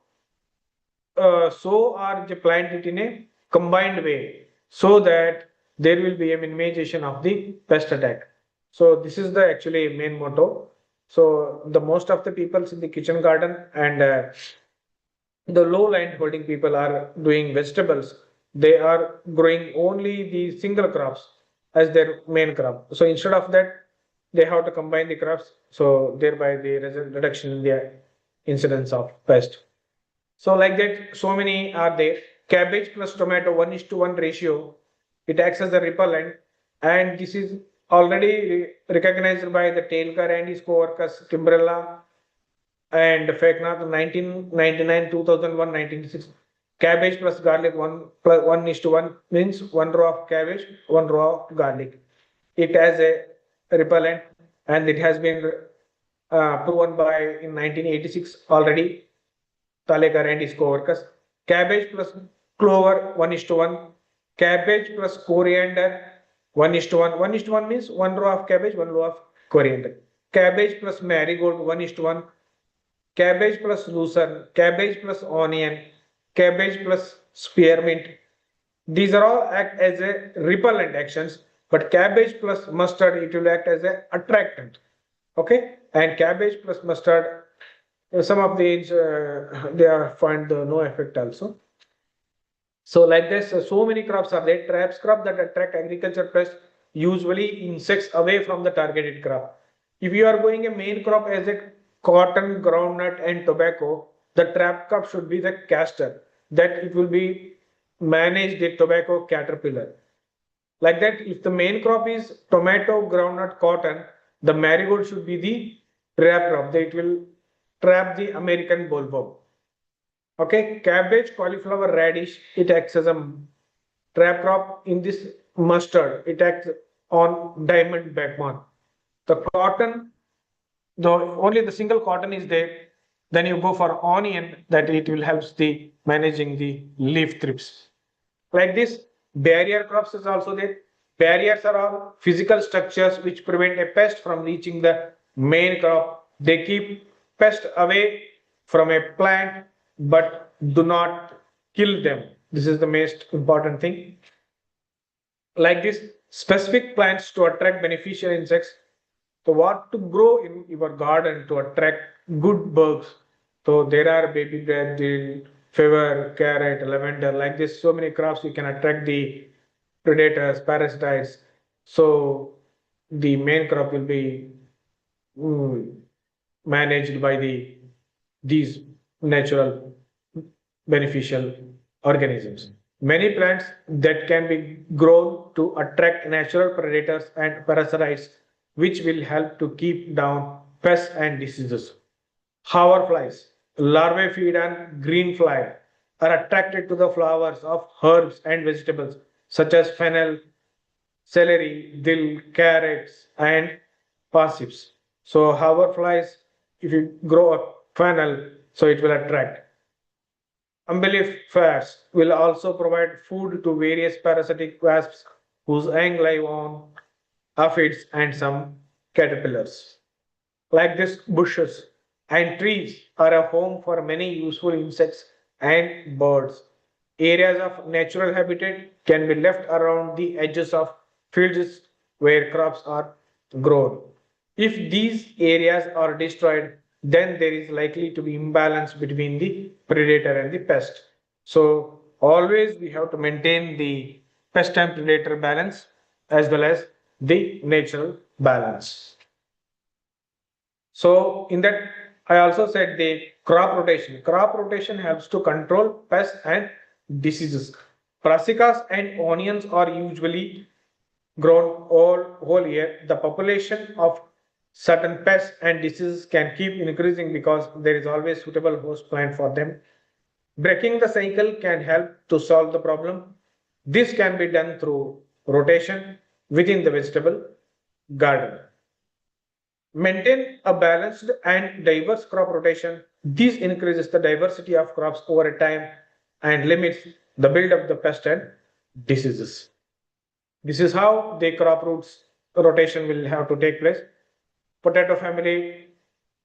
sow or plant it in a combined way so that there will be a minimization of the pest attack. So this is the actually main motto. So the most of the people in the kitchen garden and the low land holding people are doing vegetables. They are growing only the single crops as their main crop. So instead of that, they have to combine the crops. So thereby the reduction in the incidence of pest. So like that, so many are there. Cabbage plus tomato 1:1 ratio. It acts as a repellent, and this is already recognized by the Taylor and his co-workers Kimbrella and Feknath 1999, 2001, 1996. Cabbage plus garlic 1:1 means 1 row of cabbage, 1 row of garlic. It has a repellent, and it has been proven by in 1986 already. Talekar and his co-workers. Cabbage plus clover 1:1. Cabbage plus coriander 1:1. 1:1 means 1 row of cabbage, 1 row of coriander. Cabbage plus marigold, 1:1. Cabbage plus lucerne, cabbage plus onion, cabbage plus spearmint. These are all act as a repellent actions, but cabbage plus mustard, it will act as a attractant. Okay, and cabbage plus mustard, some of these they are find no effect also. So like this, so many crops are there. Traps crop that attract agriculture pests, usually insects away from the targeted crop. If you are going a main crop as a cotton, groundnut and tobacco, the trap crop should be the castor, that it will be manage the tobacco caterpillar. Like that, if the main crop is tomato, groundnut, cotton, the marigold should be the trap crop. That it will trap the American bollworm. Okay, cabbage, cauliflower, radish, it acts as a trap crop. In this mustard, it acts on diamond backbone. The cotton, though only the single cotton is there, then you go for onion, that it will help the managing the leaf thrips. Like this, barrier crops is also there. Barriers are all physical structures which prevent a pest from reaching the main crop. They keep pest away from a plant but do not kill them. This is the most important thing. Like this, specific plants to attract beneficial insects. So what to grow in your garden to attract good bugs? So there are baby basil, fever, carrot, lavender, like this. So many crops you can attract the predators, parasites. So the main crop will be managed by these natural beneficial organisms. Many plants that can be grown to attract natural predators and parasites, which will help to keep down pests and diseases. Hoverflies, larvae feed on green fly, are attracted to the flowers of herbs and vegetables such as fennel, celery, dill, carrots, and parsnips. So hoverflies, if you grow a fennel, so it will attract. Umbellifers will also provide food to various parasitic wasps whose young live on aphids and some caterpillars. Like this, bushes and trees are a home for many useful insects and birds. Areas of natural habitat can be left around the edges of fields where crops are grown. If these areas are destroyed, then there is likely to be imbalance between the predator and the pest. So always we have to maintain the pest and predator balance as well as the natural balance. So in that, I also said the crop rotation. Crop rotation helps to control pests and diseases. Brassicas and onions are usually grown whole year. The population of certain pests and diseases can keep increasing because there is always suitable host plant for them. Breaking the cycle can help to solve the problem. This can be done through rotation within the vegetable garden. Maintain a balanced and diverse crop rotation. This increases the diversity of crops over a time and limits the build of the pest and diseases. This is how the crop roots rotation will have to take place. Potato family,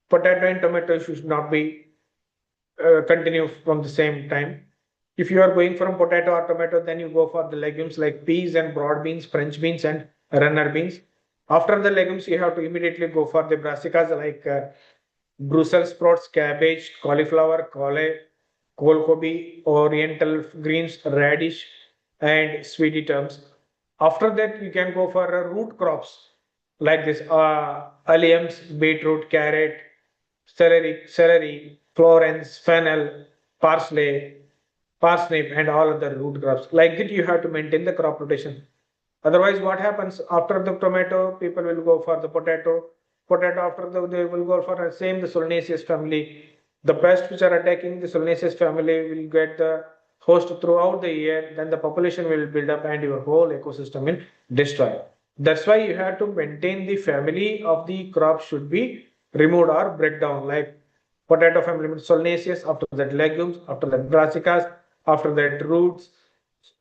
potato and tomato should not be continue from the same time. If you are going from potato or tomato, then you go for the legumes like peas and broad beans, French beans and runner beans. After the legumes, you have to immediately go for the brassicas like Brussels sprouts, cabbage, cauliflower, kohlkobi, oriental greens, radish, and sweetie terms. After that, you can go for root crops like this alliums, beetroot, carrot, celery, Florence, fennel, parsley, parsnip, and all other root crops. Like that, you have to maintain the crop rotation. Otherwise, what happens after the tomato? People will go for the potato. Potato after they will go for the same the Solanaceous family. The pests which are attacking the Solanaceous family will get the host throughout the year. Then the population will build up and your whole ecosystem will destroy. That's why you have to maintain the family of the crop should be removed or break down. Like potato family Solanaceous, after that legumes, after that brassicas, after that roots.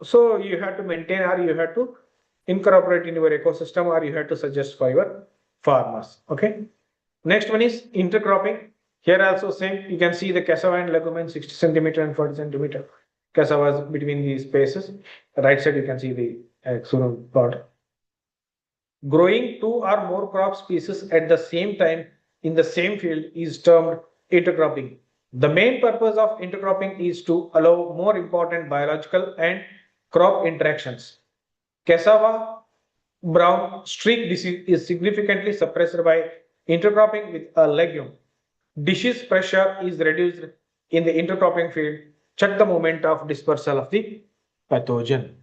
So you have to maintain or you have to incorporate in your ecosystem or you have to suggest for your farmers. Okay. Next one is intercropping. Here also same, you can see the cassava and legume 60 centimeter and 40 centimeter cassavas between these spaces. Right side you can see the external plot. Growing two or more crop species at the same time in the same field is termed intercropping. The main purpose of intercropping is to allow more important biological and crop interactions. Cassava brown streak disease is significantly suppressed by intercropping with a legume. Disease pressure is reduced in the intercropping field. Check the moment of dispersal of the pathogen.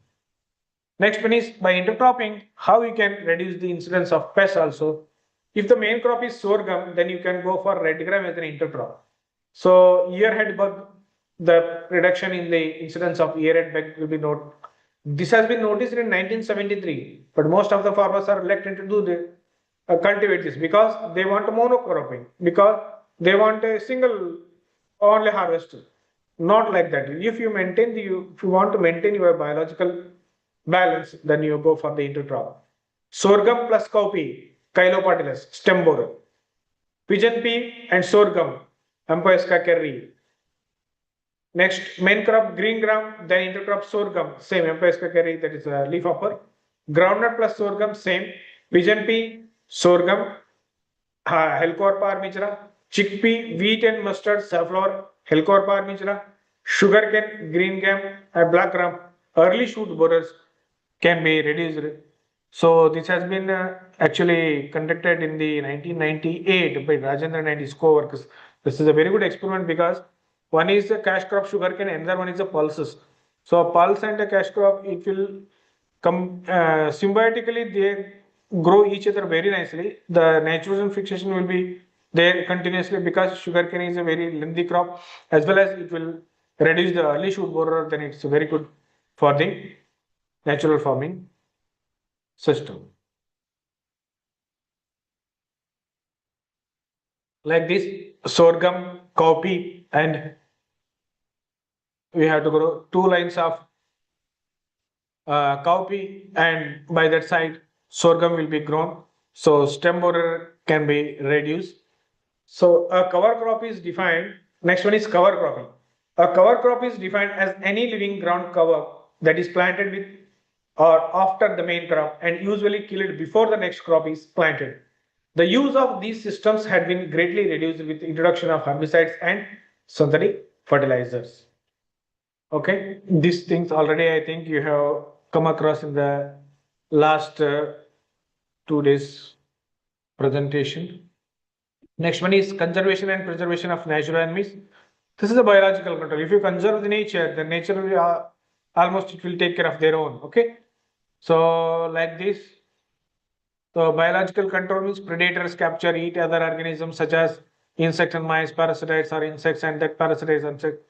Next one is by intercropping, how you can reduce the incidence of pests also. If the main crop is sorghum, then you can go for red gram as an intercrop. So earhead bug, the reduction in the incidence of earhead bug will be noted. This has been noticed in 1973, but most of the farmers are reluctant to do the cultivate this because they want monocropping, because they want a single only harvest. Not like that. If you want to maintain your biological balance, then you go for the intercrop. Sorghum plus cowpea, Chylopatylus, stem borer. Pigeon pea and sorghum, Amphoesca kerri. Next, main crop green gram, then intercrop sorghum, same Amphoesca kerri, that is a leaf hopper. Groundnut plus sorghum, same. Pigeon pea, sorghum, Helicoverpa armigera. Chickpea, wheat and mustard, safflower, Helicoverpa armigera. Sugarcane, green gram, black gram. Early shoot borers can be reduced. So this has been actually conducted in the 1998 by Rajendran and his co-workers. This is a very good experiment because one is the cash crop sugarcane, another one is the pulses. So a pulse and a cash crop, it will come symbiotically, they grow each other very nicely. The nitrogen fixation will be there continuously because sugarcane is a very lengthy crop, as well as it will reduce the early shoot borer. Then it's very good for the natural farming system. Like this, sorghum, cowpea, and we have to grow 2 lines of cowpea, and by that side sorghum will be grown. So stem borer can be reduced. So a cover crop is defined. Next one is cover cropping. A cover crop is defined as any living ground cover that is planted with or after the main crop and usually killed before the next crop is planted. The use of these systems had been greatly reduced with the introduction of herbicides and synthetic fertilizers. Okay, these things already I think you have come across in the last 2 days presentation. Next one is conservation and preservation of natural enemies. This is a biological control. If you conserve the nature, then nature will almost it will take care of their own. Okay, so like this. So biological control means predators capture, eat other organisms such as insects and mice, parasites or insects and that parasites and insects.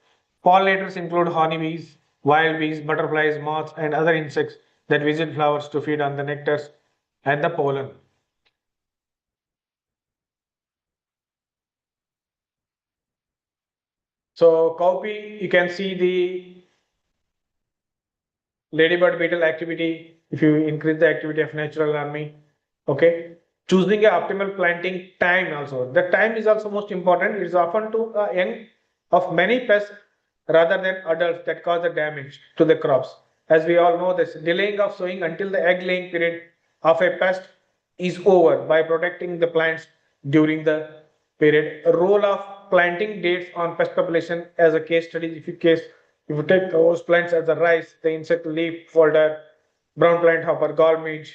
Pollinators include honeybees, wild bees, butterflies, moths and other insects that visit flowers to feed on the nectars and the pollen. So cowpea, you can see the ladybird beetle activity if you increase the activity of natural army. Okay. Choosing a optimal planting time also. The time is also most important. It is often to young of many pests rather than adults that cause the damage to the crops. As we all know this, delaying of sowing until the egg laying period of a pest is over by protecting the plants during the period. A role of planting dates on pest population as a case study. If you take those plants as the rice, the insect leaf folder, brown plant hopper, gall-midge,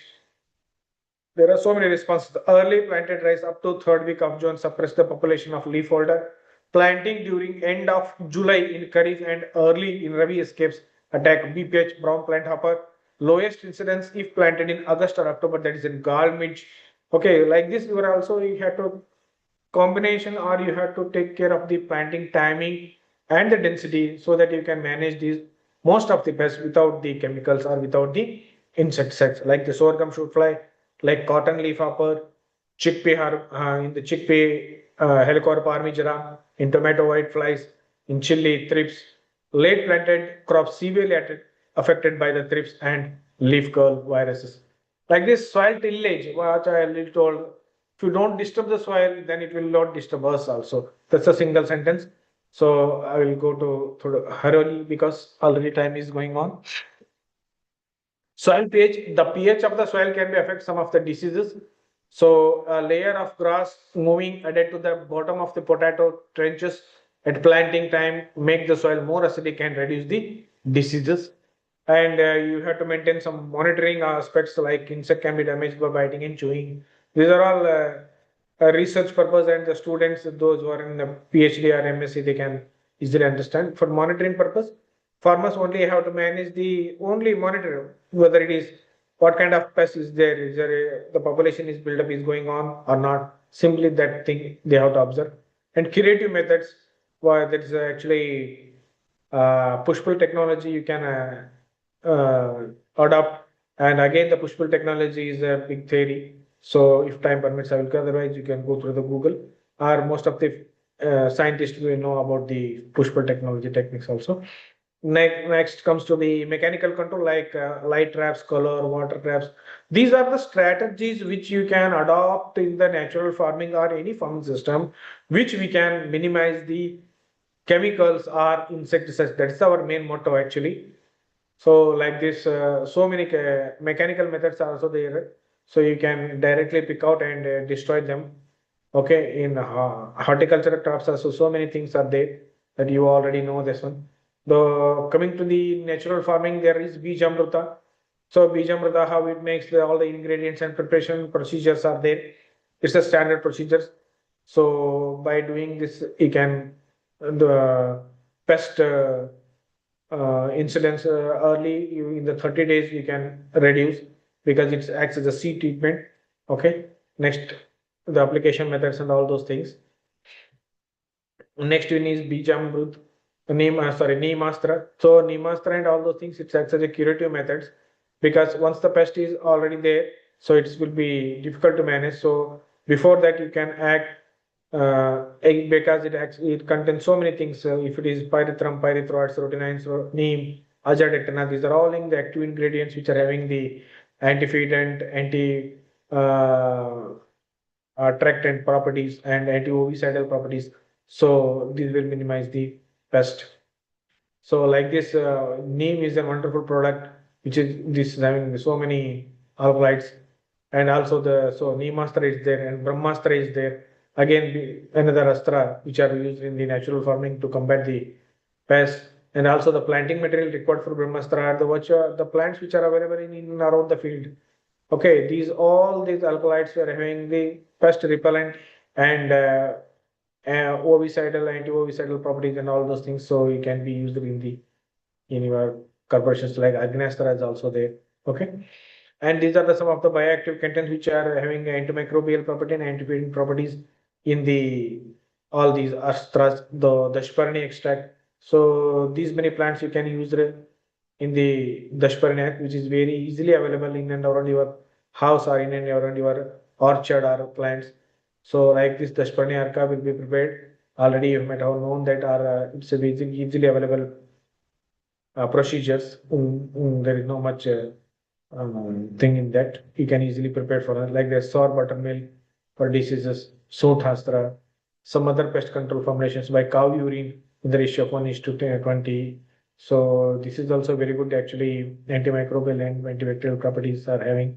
there are so many responses. The early planted rice up to 3rd week of June suppress the population of leaf folder. Planting during end of July in Kharif and early in Rabi escapes attack BPH, brown plant hopper. Lowest incidence if planted in August or October, that is in gall-midge. Okay, like this you have to combination or you have to take care of the planting timing and the density so that you can manage these most of the pests without the chemicals or without the insecticides like the sorghum shoot fly, like cotton leaf hopper, chickpea in the chickpea Helicoverpa armigera, in tomato white flies, in chili thrips, late planted crops severely affected by the thrips and leaf curl viruses. Like this soil tillage, what I already told, if you don't disturb the soil, then it will not disturb us also. That's a single sentence. So I will go to thoroughly because already time is going on. Soil pH, the pH of the soil can be affect some of the diseases. So a layer of grass moving added to the bottom of the potato trenches at planting time make the soil more acidic and reduce the diseases. And you have to maintain some monitoring aspects like insect can be damaged by biting and chewing. These are all research purpose, and the students, those who are in the PhD or MSc, they can easily understand. For monitoring purpose, farmers only have to manage only monitor whether it is what kind of pest is there, the population is build up is going on or not. Simply that thing they have to observe. And curative methods, where that is actually push pull technology you can adopt. And again, the push pull technology is a big theory. So if time permits, I will go. Otherwise, you can go through the Google, or most of the scientists will know about the push pull technology techniques also. Next comes to the mechanical control like light traps, color, water traps. These are the strategies which you can adopt in the natural farming or any farming system, which we can minimize the chemicals or insecticides. That's our main motto actually. So like this, so many mechanical methods are also there. So you can directly pick out and destroy them. Okay, in horticultural crops also so many things are there that you already know this one. The coming to the natural farming, there is Bijamrita. So Bijamrita, how it makes all the ingredients and preparation procedures are there. It's a standard procedures. So by doing this, you can the pest incidence early in the 30 days you can reduce because it acts as a seed treatment. Okay, next the application methods and all those things. Next one is Bijamrut, Neemastra. So Neemastra and all those things, it acts as a curative methods because once the pest is already there, so it will be difficult to manage. So before that you can act because it contains so many things. If it is pyrethrum, pyrethroids, rotinines, neem, azadirachtin, these are all in the active ingredients which are having the anti-feedant, anti-attractant properties and anti-ovicidal properties. So this will minimize the pest. So like this, neem is a wonderful product which is this is having so many alkalides, and also Neemastra is there and Brahmastra is there. Again, another astra which are used in the natural farming to combat the pest, and also the planting material required for Brahmastra are the plants which are available in and around the field. Okay, all these alkaloids are having the pest repellent and ovicidal, anti-ovicidal properties and all those things. So it can be used in your corporations like Agnastra is also there. Okay. And these are some of the bioactive contents which are having antimicrobial property and anti-feeding properties in all these astras, the Dashparani extract. So these many plants you can use in the Dashparani, which is very easily available in and around your house or in and around your orchard or plants. So like this Dashparani arca will be prepared. Already you might have known that it's a easily available procedures. There is no much thing in that. You can easily prepare for it, like the sour buttermilk for diseases, Sothastra, some other pest control formulations by cow urine in the ratio of 1:20. So this is also very good actually, antimicrobial and antibacterial properties are having.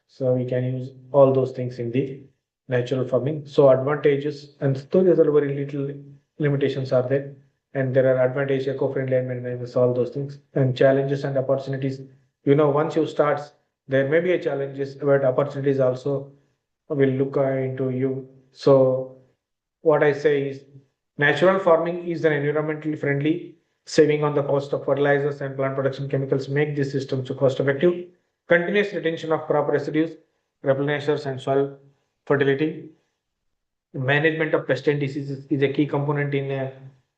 So we can use all those things in the natural farming. So advantages, and still there are very little limitations are there. And there are advantages, eco-friendly and all those things, and challenges and opportunities. Once you start, there may be a challenges, but opportunities also will look into you. So what I say is natural farming is an environmentally friendly, saving on the cost of fertilizers and plant production chemicals make this system so cost effective. Continuous retention of crop residues, replenishers and soil fertility. Management of pest and diseases is a key component in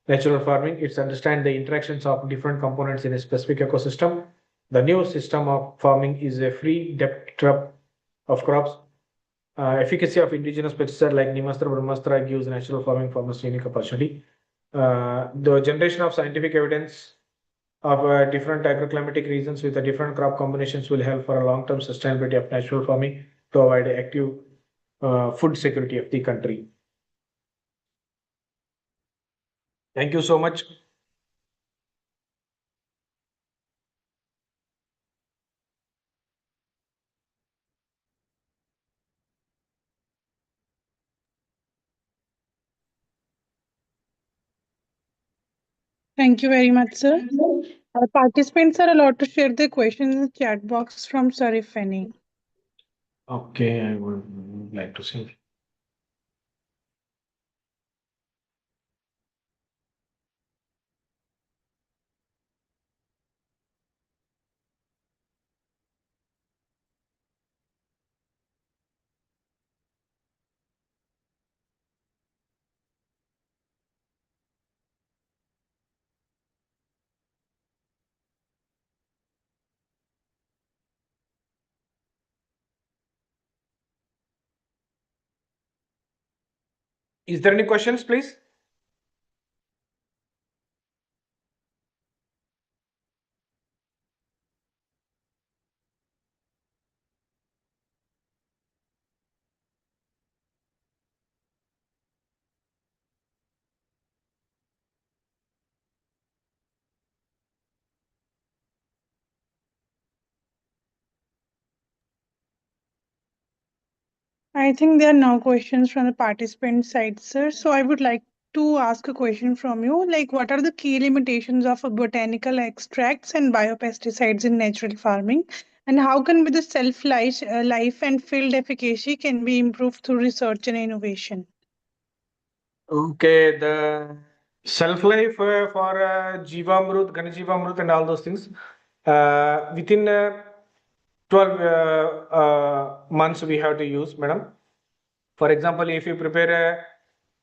natural farming. It's understand the interactions of different components in a specific ecosystem. The new system of farming is a free depth trap of crops. Efficacy of indigenous pesticides like Neemastra, Brahmastra gives natural farming farmers unique opportunity. The generation of scientific evidence of different agroclimatic regions with the different crop combinations will help for a long-term sustainability of natural farming to avoid active food security of the country. Thank you so much. Thank you very much, sir. Our participants are allowed to share their questions in the chat box from Sir, if any. Okay, I would like to see. Is there any questions, please? I think there are no questions from the participant side, sir. So I would like to ask a question from you. Like, what are the key limitations of botanical extracts and biopesticides in natural farming? And how can the life and field efficacy can be improved through research and innovation? Okay, the shelf life for Jivamrut, Ganajivamrut and all those things within 12 months we have to use, madam. For example, if you prepare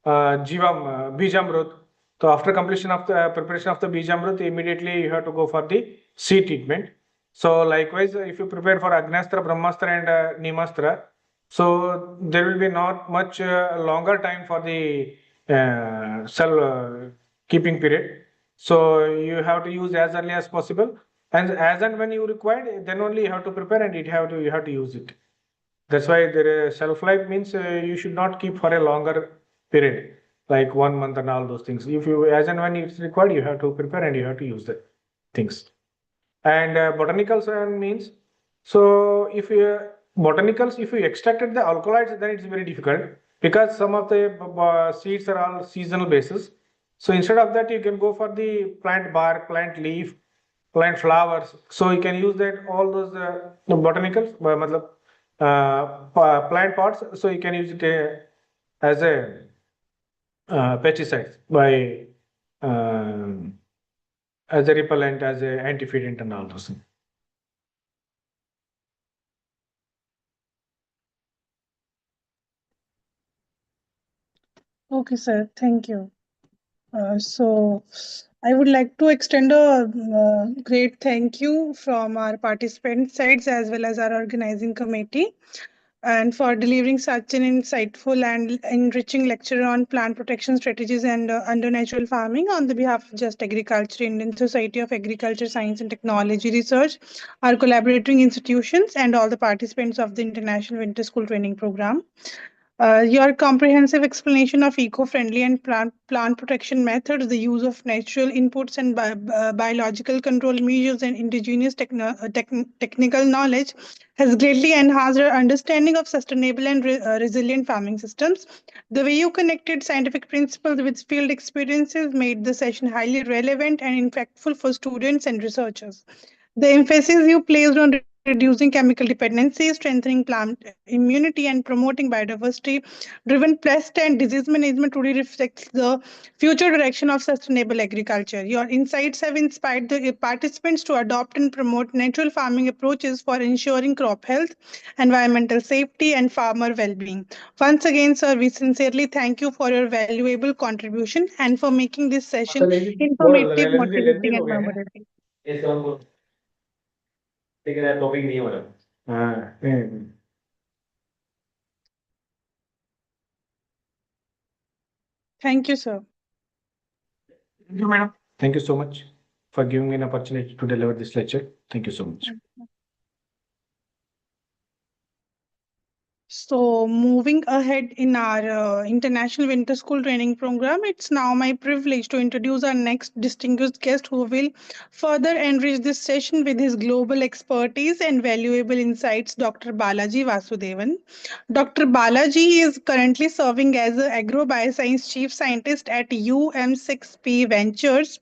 a Bijamrut, so after completion of the preparation of the Bijamrut, immediately you have to go for the seed treatment. So likewise, if you prepare for Agnastra, Brahmastra and Nimastra, so there will be not much longer time for the cell keeping period. So you have to use as early as possible, and as and when you require, then only you have to prepare and you have to use it. That's why there is shelf life means you should not keep for a longer period, like 1 month and all those things. If you, as and when it's required, you have to prepare and you have to use the things. And botanicals means, so if you botanicals, if you extracted the alkaloids, then it's very difficult because some of the seeds are all seasonal basis. So instead of that, you can go for the plant bark, plant leaf, plant flowers. So you can use that all those botanicals, matlab, plant parts. So you can use it as a pesticide by as a repellent, as a antifeedant, and all those things. Okay, sir. Thank you. So I would like to extend a great thank you from our participant sides as well as our organizing committee, and for delivering such an insightful and enriching lecture on plant protection strategies and under natural farming on the behalf of Just Agriculture, Indian Society of Agriculture, Science and Technology Research, our collaborating institutions, and all the participants of the International Winter School Training Program. Your comprehensive explanation of eco-friendly and plant protection methods, the use of natural inputs and biological control measures, and indigenous technical knowledge has greatly enhanced our understanding of sustainable and resilient farming systems. The way you connected scientific principles with field experiences made the session highly relevant and impactful for students and researchers. The emphasis you placed on reducing chemical dependency, strengthening plant immunity, and promoting biodiversity driven pest and disease management truly reflects the future direction of sustainable agriculture. Your insights have inspired the participants to adopt and promote natural farming approaches for ensuring crop health, environmental safety, and farmer well being. Once again, sir, we sincerely thank you for your valuable contribution and for making this session informative, motivating, and memorable. लेकिन यार topic नहीं हो रहा हाँ Thank you, sir. Thank you, madam. Thank you so much. for giving me an opportunity to deliver this lecture. Thank you so much. So, moving ahead in our International Winter School Training Program, it's now my privilege to introduce our next distinguished guest who will further enrich this session with his global expertise and valuable insights, Dr. Balaji Vasudevan. Dr. Balaji is currently serving as an Agrobioscience Chief Scientist at UM6P Ventures.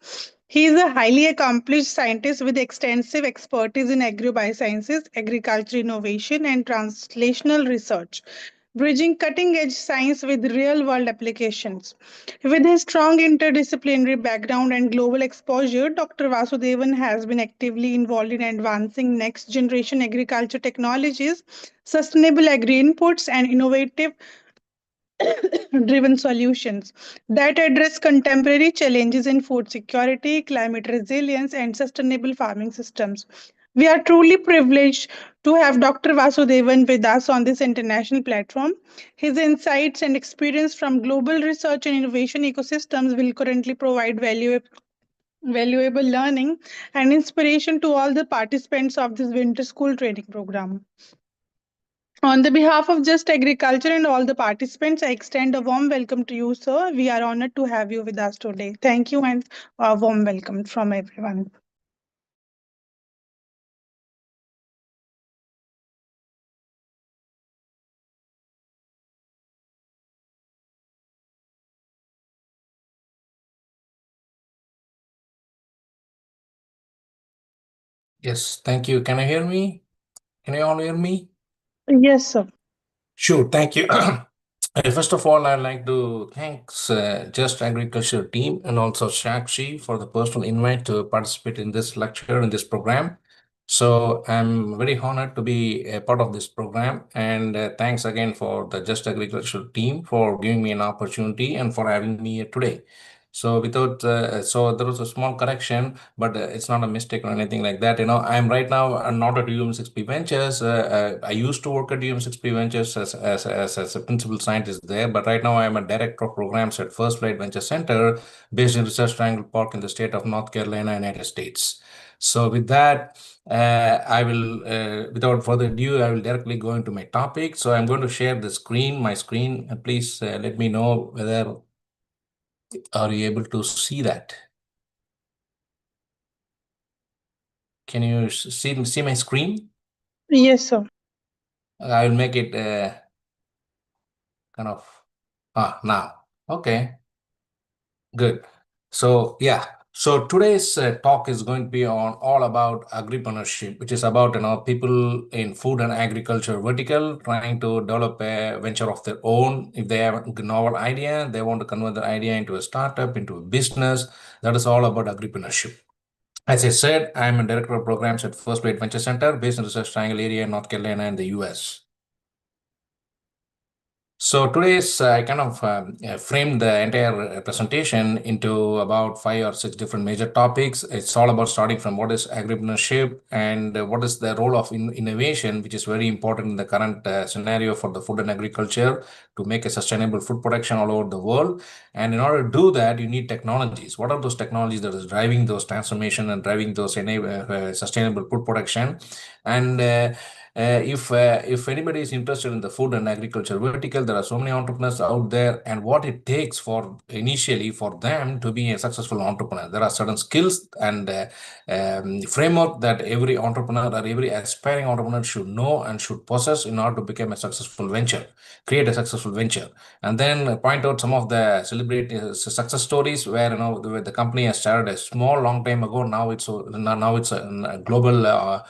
He is a highly accomplished scientist with extensive expertise in agrobiosciences, agriculture innovation, and translational research, bridging cutting edge science with real world applications. With his strong interdisciplinary background and global exposure, Dr. Vasudevan has been actively involved in advancing next generation agriculture technologies, sustainable agri inputs, and innovative driven solutions that address contemporary challenges in food security, climate resilience, and sustainable farming systems. We are truly privileged to have Dr. Vasudevan with us on this international platform. His insights and experience from global research and innovation ecosystems will currently provide valuable learning and inspiration to all the participants of this winter school training program. On the behalf of Just Agriculture and all the participants, I extend a warm welcome to you, sir. We are honored to have you with us today. Thank you and a warm welcome from everyone. Yes, thank you. Can you hear me? Can you all hear me? Yes, sir. Sure, thank you. First of all, I'd like to thanks Just Agriculture team and also Shakshi for the personal invite to participate in this lecture in this program. So I'm very honored to be a part of this program, and thanks again for the Just Agriculture team for giving me an opportunity and for having me here today. So so there was a small correction, but it's not a mistake or anything like that. I'm right now not at UM6P Ventures. I used to work at UM6P Ventures as a principal scientist there, but right now I'm a director of programs at First Flight Venture Center based in Research Triangle Park in the state of North Carolina, United States. So with that, without further ado, I will directly go into my topic. So I'm going to share my screen. Please let me know whether are you able to see that? Can you see my screen? Yes, sir. I will make it kind of now. Okay, good. So yeah. So today's talk is going to be on all about agripreneurship, which is about people in food and agriculture vertical trying to develop a venture of their own. If they have a novel idea, they want to convert their idea into a startup, into a business. That is all about agripreneurship. As I said, I'm a director of programs at First Flight Venture Center based in Research Triangle area in North Carolina and the US. So today's I kind of framed the entire presentation into about 5 or 6 different major topics. It's all about starting from what is agripreneurship and what is the role of innovation, which is very important in the current scenario for the food and agriculture to make a sustainable food production all over the world. And in order to do that, you need technologies. What are those technologies that is driving those transformation and driving those sustainable food production? And if anybody is interested in the food and agriculture vertical, there are so many entrepreneurs out there, and what it takes for initially for them to be a successful entrepreneur. There are certain skills and framework that every entrepreneur or every aspiring entrepreneur should know and should possess in order to become a successful venture, create a successful venture, and then point out some of the celebrate success stories where the company has started a small long time ago. Now it's a global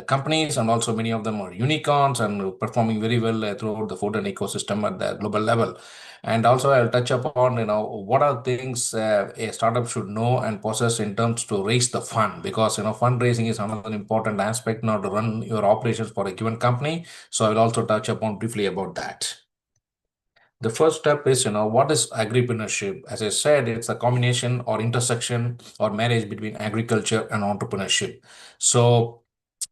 companies, and also many of them are unicorns and performing very well throughout the food and ecosystem at the global level. And also I'll touch upon what are things a startup should know and possess in terms to raise the fund, because fundraising is another important aspect now to run your operations for a given company. So I will also touch upon briefly about that. The first step is, what is agripreneurship? As I said, it's a combination or intersection or marriage between agriculture and entrepreneurship. So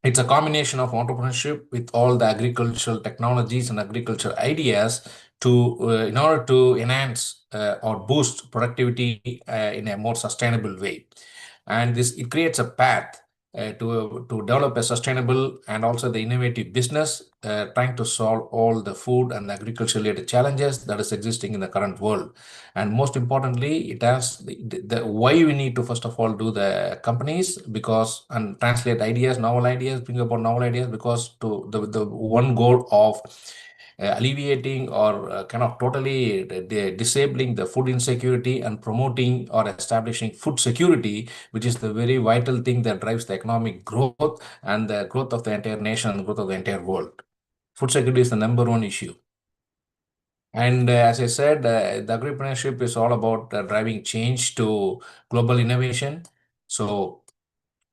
it's a combination of entrepreneurship with all the agricultural technologies and agricultural ideas to in order to enhance or boost productivity in a more sustainable way. And it creates a path to develop a sustainable and also the innovative business, trying to solve all the food and agriculture related challenges that is existing in the current world. And most importantly, it has the why we need to first of all do the companies, because and translate ideas, novel ideas, bring about novel ideas, because to the one goal of alleviating or kind of totally disabling the food insecurity and promoting or establishing food security, which is the very vital thing that drives the economic growth and the growth of the entire nation and growth of the entire world. Food security is the number one issue. And as I said, the agripreneurship is all about driving change to global innovation. So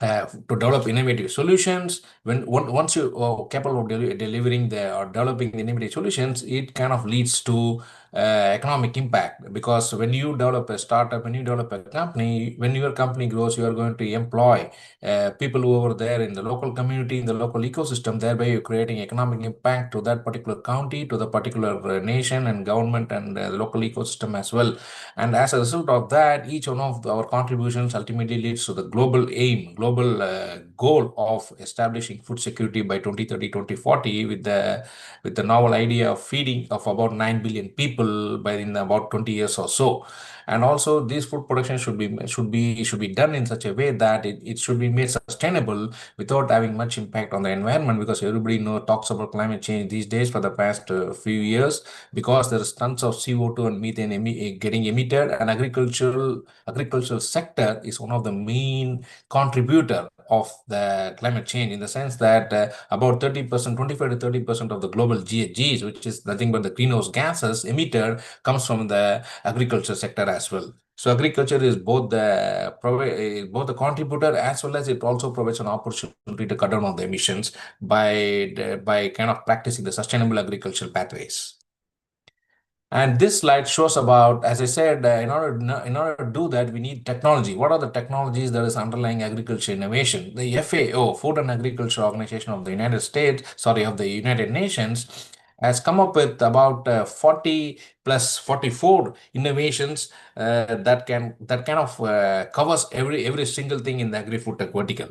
to develop innovative solutions, once you are capable of delivering or developing the innovative solutions, it kind of leads to economic impact. Because when you develop a startup, when you develop a company, when your company grows, you are going to employ people who are there in the local community, in the local ecosystem. Thereby, you're creating economic impact to that particular county, to the particular nation and government and the local ecosystem as well. And as a result of that, each one of our contributions ultimately leads to the global aim, global goal of establishing food security by 2030, 2040, with the novel idea of feeding of about 9 billion people by in about 20 years or so. And also, this food production should be done in such a way that it should be made sustainable without having much impact on the environment, because everybody talks about climate change these days for the past few years, because there is tons of CO2 and methane getting emitted, and agricultural sector is one of the main contributor of the climate change, in the sense that about 30%, 25 to 30% of the global GHGs, which is nothing but the greenhouse gases emitted, comes from the agriculture sector as well. So agriculture is both the contributor, as well as it also provides an opportunity to cut down on the emissions by kind of practicing the sustainable agricultural pathways. And this slide shows about, as I said, in order to do that, we need technology. What are the technologies that is underlying agriculture innovation? The FAO, Food and Agriculture Organization of the of the United Nations, has come up with about 40 plus 44 innovations that kind of covers every single thing in the agri-food tech vertical.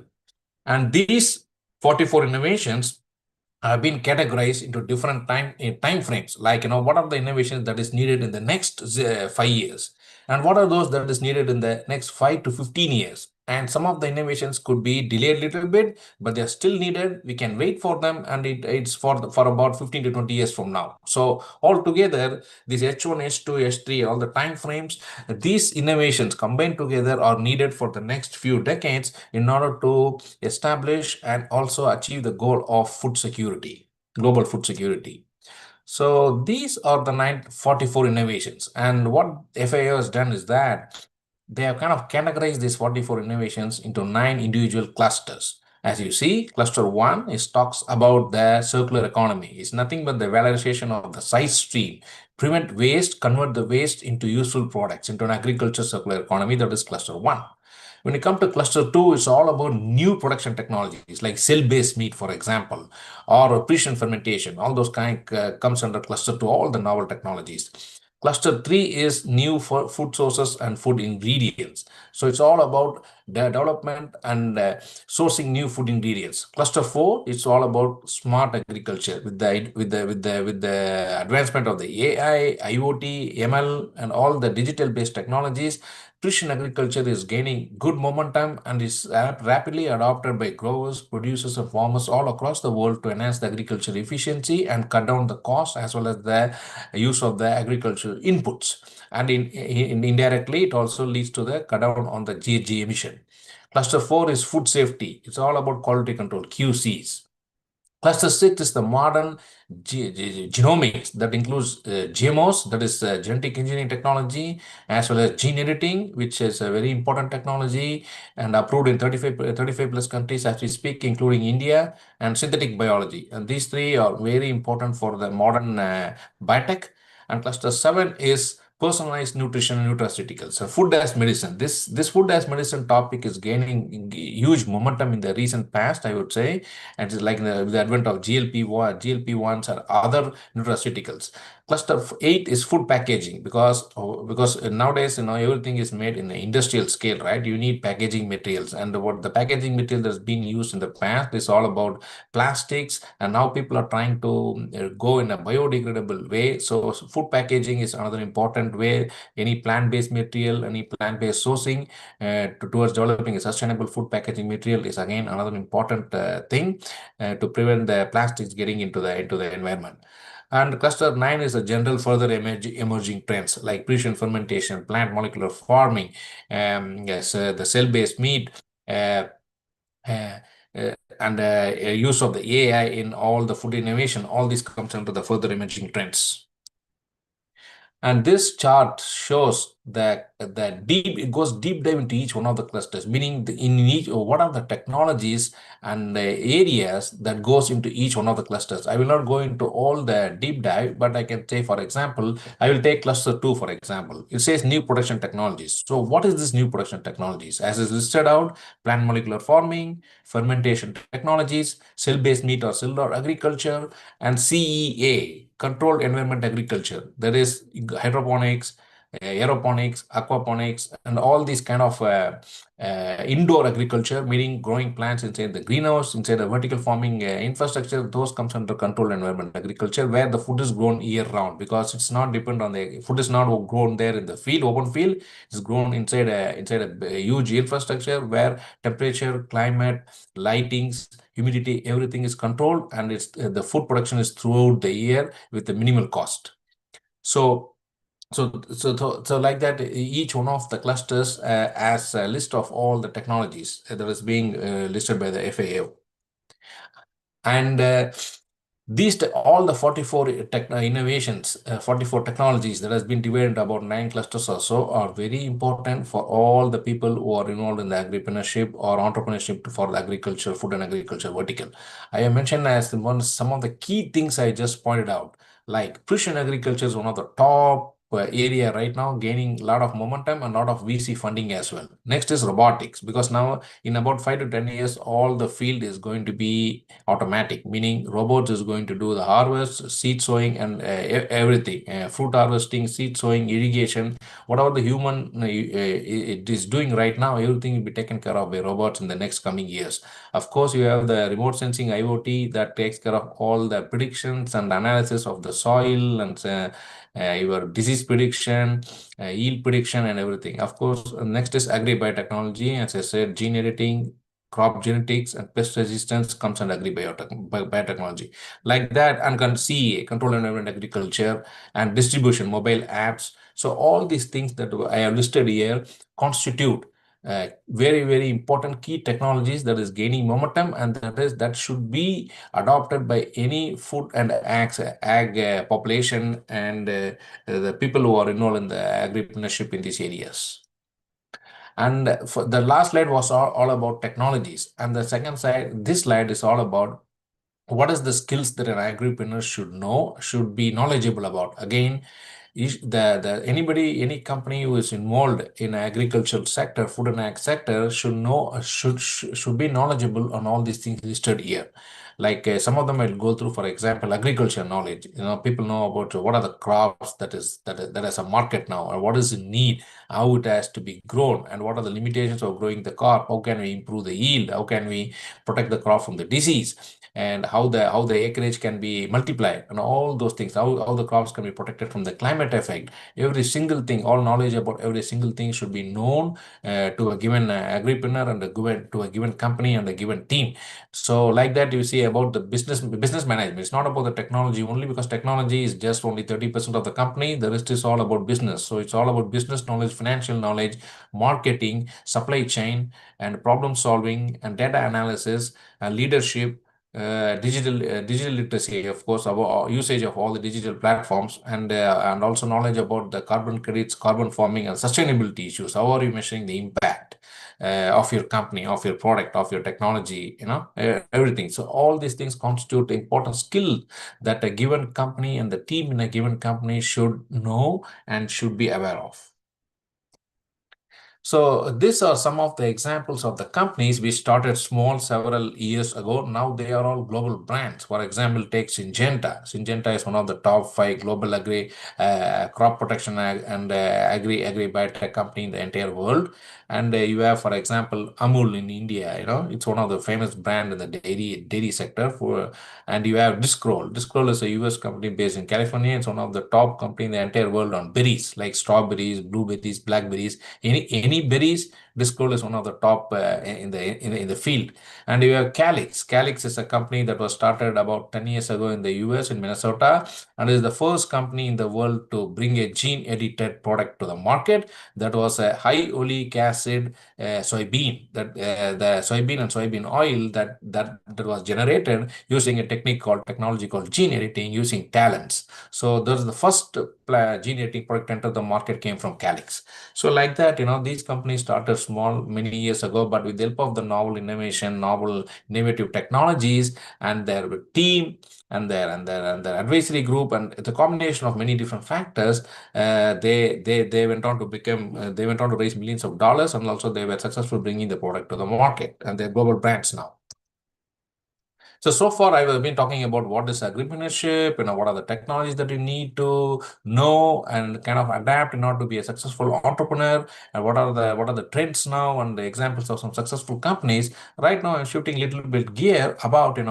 And these 44 innovations have been categorized into different time frames, like what are the innovations that is needed in the next 5 years, and what are those that is needed in the next 5 to 15 years. And some of the innovations could be delayed a little bit, but they're still needed. We can wait for them, and it's for about 15 to 20 years from now. So altogether, this H1, H2, H3, all the time frames, these innovations combined together are needed for the next few decades in order to establish and also achieve the goal of food security, global food security. So these are the 944 innovations. And what FAO has done is that they have kind of categorized these 44 innovations into 9 individual clusters. As you see, cluster 1 talks about the circular economy. It's nothing but the valorization of the side stream, prevent waste, convert the waste into useful products, into an agriculture circular economy. That is cluster 1. When you come to cluster 2, it's all about new production technologies like cell-based meat, for example, or precision fermentation. All those comes under cluster 2, all the novel technologies. Cluster 3 is new food sources and food ingredients. So it's all about the development and sourcing new food ingredients. Cluster 4, it's all about smart agriculture with the advancement of the AI, IoT, ML, and all the digital-based technologies. Precision agriculture is gaining good momentum and is rapidly adopted by growers, producers, and farmers all across the world to enhance the agriculture efficiency and cut down the cost, as well as the use of the agricultural inputs. And indirectly, it also leads to the cut down on the GHG emission. Cluster 4 is food safety. It's all about quality control, QCs. Cluster 6 is the modern genomics, that includes GMOs, that is genetic engineering technology, as well as gene editing, which is a very important technology and approved in 35 plus countries as we speak, including India, and synthetic biology. And these 3 are very important for the modern biotech. And cluster 7 is personalized nutrition and nutraceuticals. So food as medicine. This food as medicine topic is gaining huge momentum in the recent past, I would say. And it's like the advent of GLP-1s or other nutraceuticals. Cluster 8 is food packaging because nowadays everything is made in the industrial scale, right? You need packaging materials, and what the packaging material that's been used in the past is all about plastics, and now people are trying to go in a biodegradable way. So food packaging is another important way. Any plant-based material, any plant-based sourcing towards developing a sustainable food packaging material is again another important thing to prevent the plastics getting into the environment. And cluster 9 is a general further emerging trends like precision fermentation, plant molecular farming, yes, the cell-based meat, uh, uh, and use of the AI in all the food innovation. All this comes under the further emerging trends. And this chart shows that it goes deep dive into each one of the clusters, meaning in each what are the technologies and the areas that goes into each one of the clusters. I will not go into all the deep dive, but I can say, for example, I will take cluster 2, for example. It says new production technologies. So what is this new production technologies? As is listed out, plant molecular farming, fermentation technologies, cell-based meat or cellular agriculture, and CEA, controlled environment agriculture. There is hydroponics, aeroponics, aquaponics, and all these kind of indoor agriculture, meaning growing plants inside the greenhouse, inside the vertical farming infrastructure. Those comes under controlled environment agriculture, where the food is grown year round, because it's not depend on the food is not grown there in the field, open field. It's grown inside a huge infrastructure where temperature, climate, lightings, humidity, everything is controlled, and it's the food production is throughout the year with a minimal cost. So like that, each one of the clusters has a list of all the technologies that is being listed by the FAO. And all the 44 innovations, 44 technologies that has been divided into about 9 clusters or so are very important for all the people who are involved in the agripreneurship or entrepreneurship for the agriculture, food and agriculture vertical. I have mentioned as some of the key things I just pointed out, like precision agriculture is one of the top area right now, gaining a lot of momentum and a lot of VC funding as well. Next is robotics, because now in about 5 to 10 years, all the field is going to be automatic, meaning robots is going to do the harvest, seed sowing, and everything, fruit harvesting, seed sowing, irrigation, whatever the human it is doing right now, everything will be taken care of by robots in the next coming years. Of course, you have the remote sensing IoT that takes care of all the predictions and analysis of the soil and your disease prediction, yield prediction, and everything. Of course, next is agri-biotechnology. As I said, gene editing, crop genetics, and pest resistance comes under agri-biotechnology. Like that, and CEA, control environment agriculture, and distribution, mobile apps. So all these things that I have listed here constitute very, very important key technologies that is gaining momentum, and that should be adopted by any food and ag population and the people who are involved in the agripreneurship in these areas. And for the last slide was all about technologies, and the second side, this slide is all about what is the skills that an agripreneur should know, should be knowledgeable about. Again, any company who is involved in agricultural sector, food and ag sector, should be knowledgeable on all these things listed here. Like some of them will go through, for example, agriculture knowledge. People know about what are the crops that is a market now, or what is the need, how it has to be grown, and what are the limitations of growing the crop. How can we improve the yield? How can we protect the crop from the disease? And how the acreage can be multiplied, and all those things, how the crops can be protected from the climate effect. Every single thing, all knowledge about every single thing should be known to a given agripreneur and to a given company and a given team. So like that, you see about the business management. It's not about the technology only, because technology is just only 30% of the company. The rest is all about business. So it's all about business knowledge, financial knowledge, marketing, supply chain, and problem solving, and data analysis, and leadership, digital literacy, of course, about usage of all the digital platforms, and also knowledge about the carbon credits, carbon farming, and sustainability issues. How are you measuring the impact of your company, of your product, of your technology, everything. So all these things constitute important skill that a given company and the team in a given company should know and should be aware of. So these are some of the examples of the companies we started small several years ago. Now they are all global brands. For example, take Syngenta. Syngenta is one of the top 5 global agri crop protection and agri biotech company in the entire world. And you have, for example, Amul in India. It's one of the famous brand in the dairy sector. And you have Discrol. Discrol is a US company based in California. It's one of the top company in the entire world on berries like strawberries, blueberries, blackberries. Any berries, Discrol is one of the top in the field. And you have Calyx. Calyx is a company that was started about 10 years ago in the US in Minnesota, and is the first company in the world to bring a gene-edited product to the market. That was a high oleic acid soybean. That the soybean and soybean oil that was generated using a technology called gene editing using talents. So that's the first gene editing product enter the market came from Calyx. So like that, these companies started small many years ago, but with the help of the novel innovation, novel innovative technologies, and their team and their advisory group, and the combination of many different factors, they went on to raise millions of dollars, and also they were successful bringing the product to the market, and they're global brands now. So far I've been talking about what is agripreneurship, what are the technologies that you need to know and kind of adapt in order to be a successful entrepreneur, and what are the trends now and the examples of some successful companies. Right now I'm shifting a little bit gear about when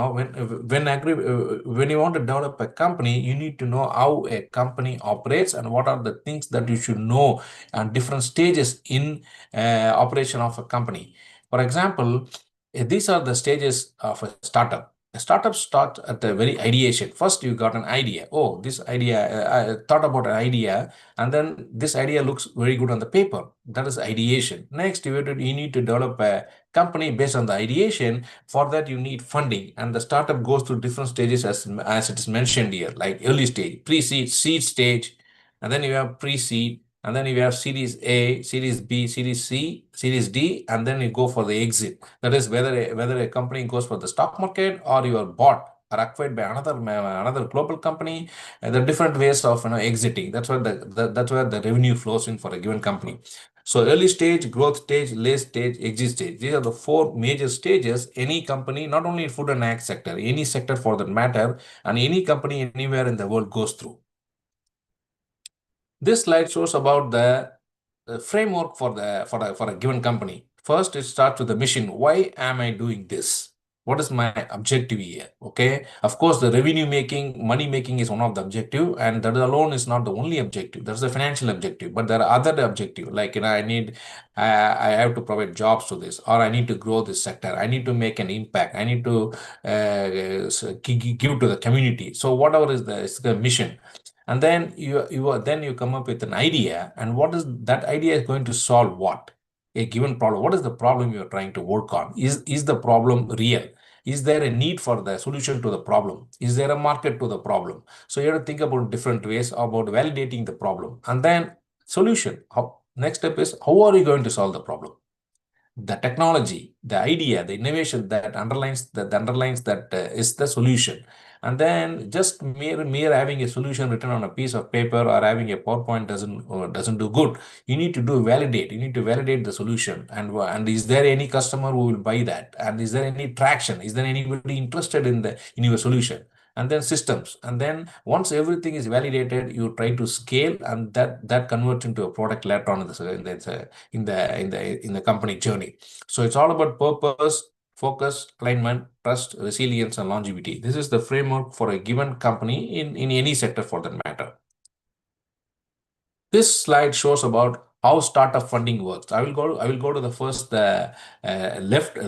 you want to develop a company, you need to know how a company operates and what are the things that you should know and different stages in operation of a company. For example, these are the stages of a startup. A startup starts at the very ideation. First, you got an idea. Oh, this idea, I thought about an idea, and then this idea looks very good on the paper. That is ideation. Next, you need to develop a company based on the ideation. For that, you need funding, and the startup goes through different stages as it is mentioned here, like early stage, pre-seed, seed stage, and then you have pre-seed, and then you have Series A, Series B, Series C, Series D, and then you go for the exit. That is whether a company goes for the stock market or you are bought or acquired by another global company. There are different ways of exiting. That's where that's where the revenue flows in for a given company. So early stage, growth stage, late stage, exit stage. These are the 4 major stages any company, not only in food and ag sector, any sector for that matter, and any company anywhere in the world goes through. This slide shows about the framework for a given company. First, it starts with the mission. Why am I doing this? What is my objective here? Okay. Of course, the money making is one of the objective, and that alone is not the only objective. That's the financial objective, but there are other objectives like I have to provide jobs to this, or I need to grow this sector. I need to make an impact. I need to give to the community. So whatever is the mission. And then you come up with an idea, and what is that idea is going to solve what? A given problem. What is the problem you're trying to work on? Is the problem real? Is there a need for the solution to the problem? Is there a market to the problem? So you have to think about different ways about validating the problem. And then solution. Next step is, how are you going to solve the problem? The technology, the idea, the innovation that underlines that is the solution. And then just mere having a solution written on a piece of paper or having a PowerPoint doesn't do good. You need to validate. You need to validate the solution. And is there any customer who will buy that? And is there any traction? Is there anybody interested in your solution? And then systems. And then once everything is validated, you try to scale, and that converts into a product later on in the company journey. So it's all about purpose, focus, alignment, trust, resilience, and longevity. This is the framework for a given company in any sector for that matter. This slide shows about how startup funding works. I will go to the first left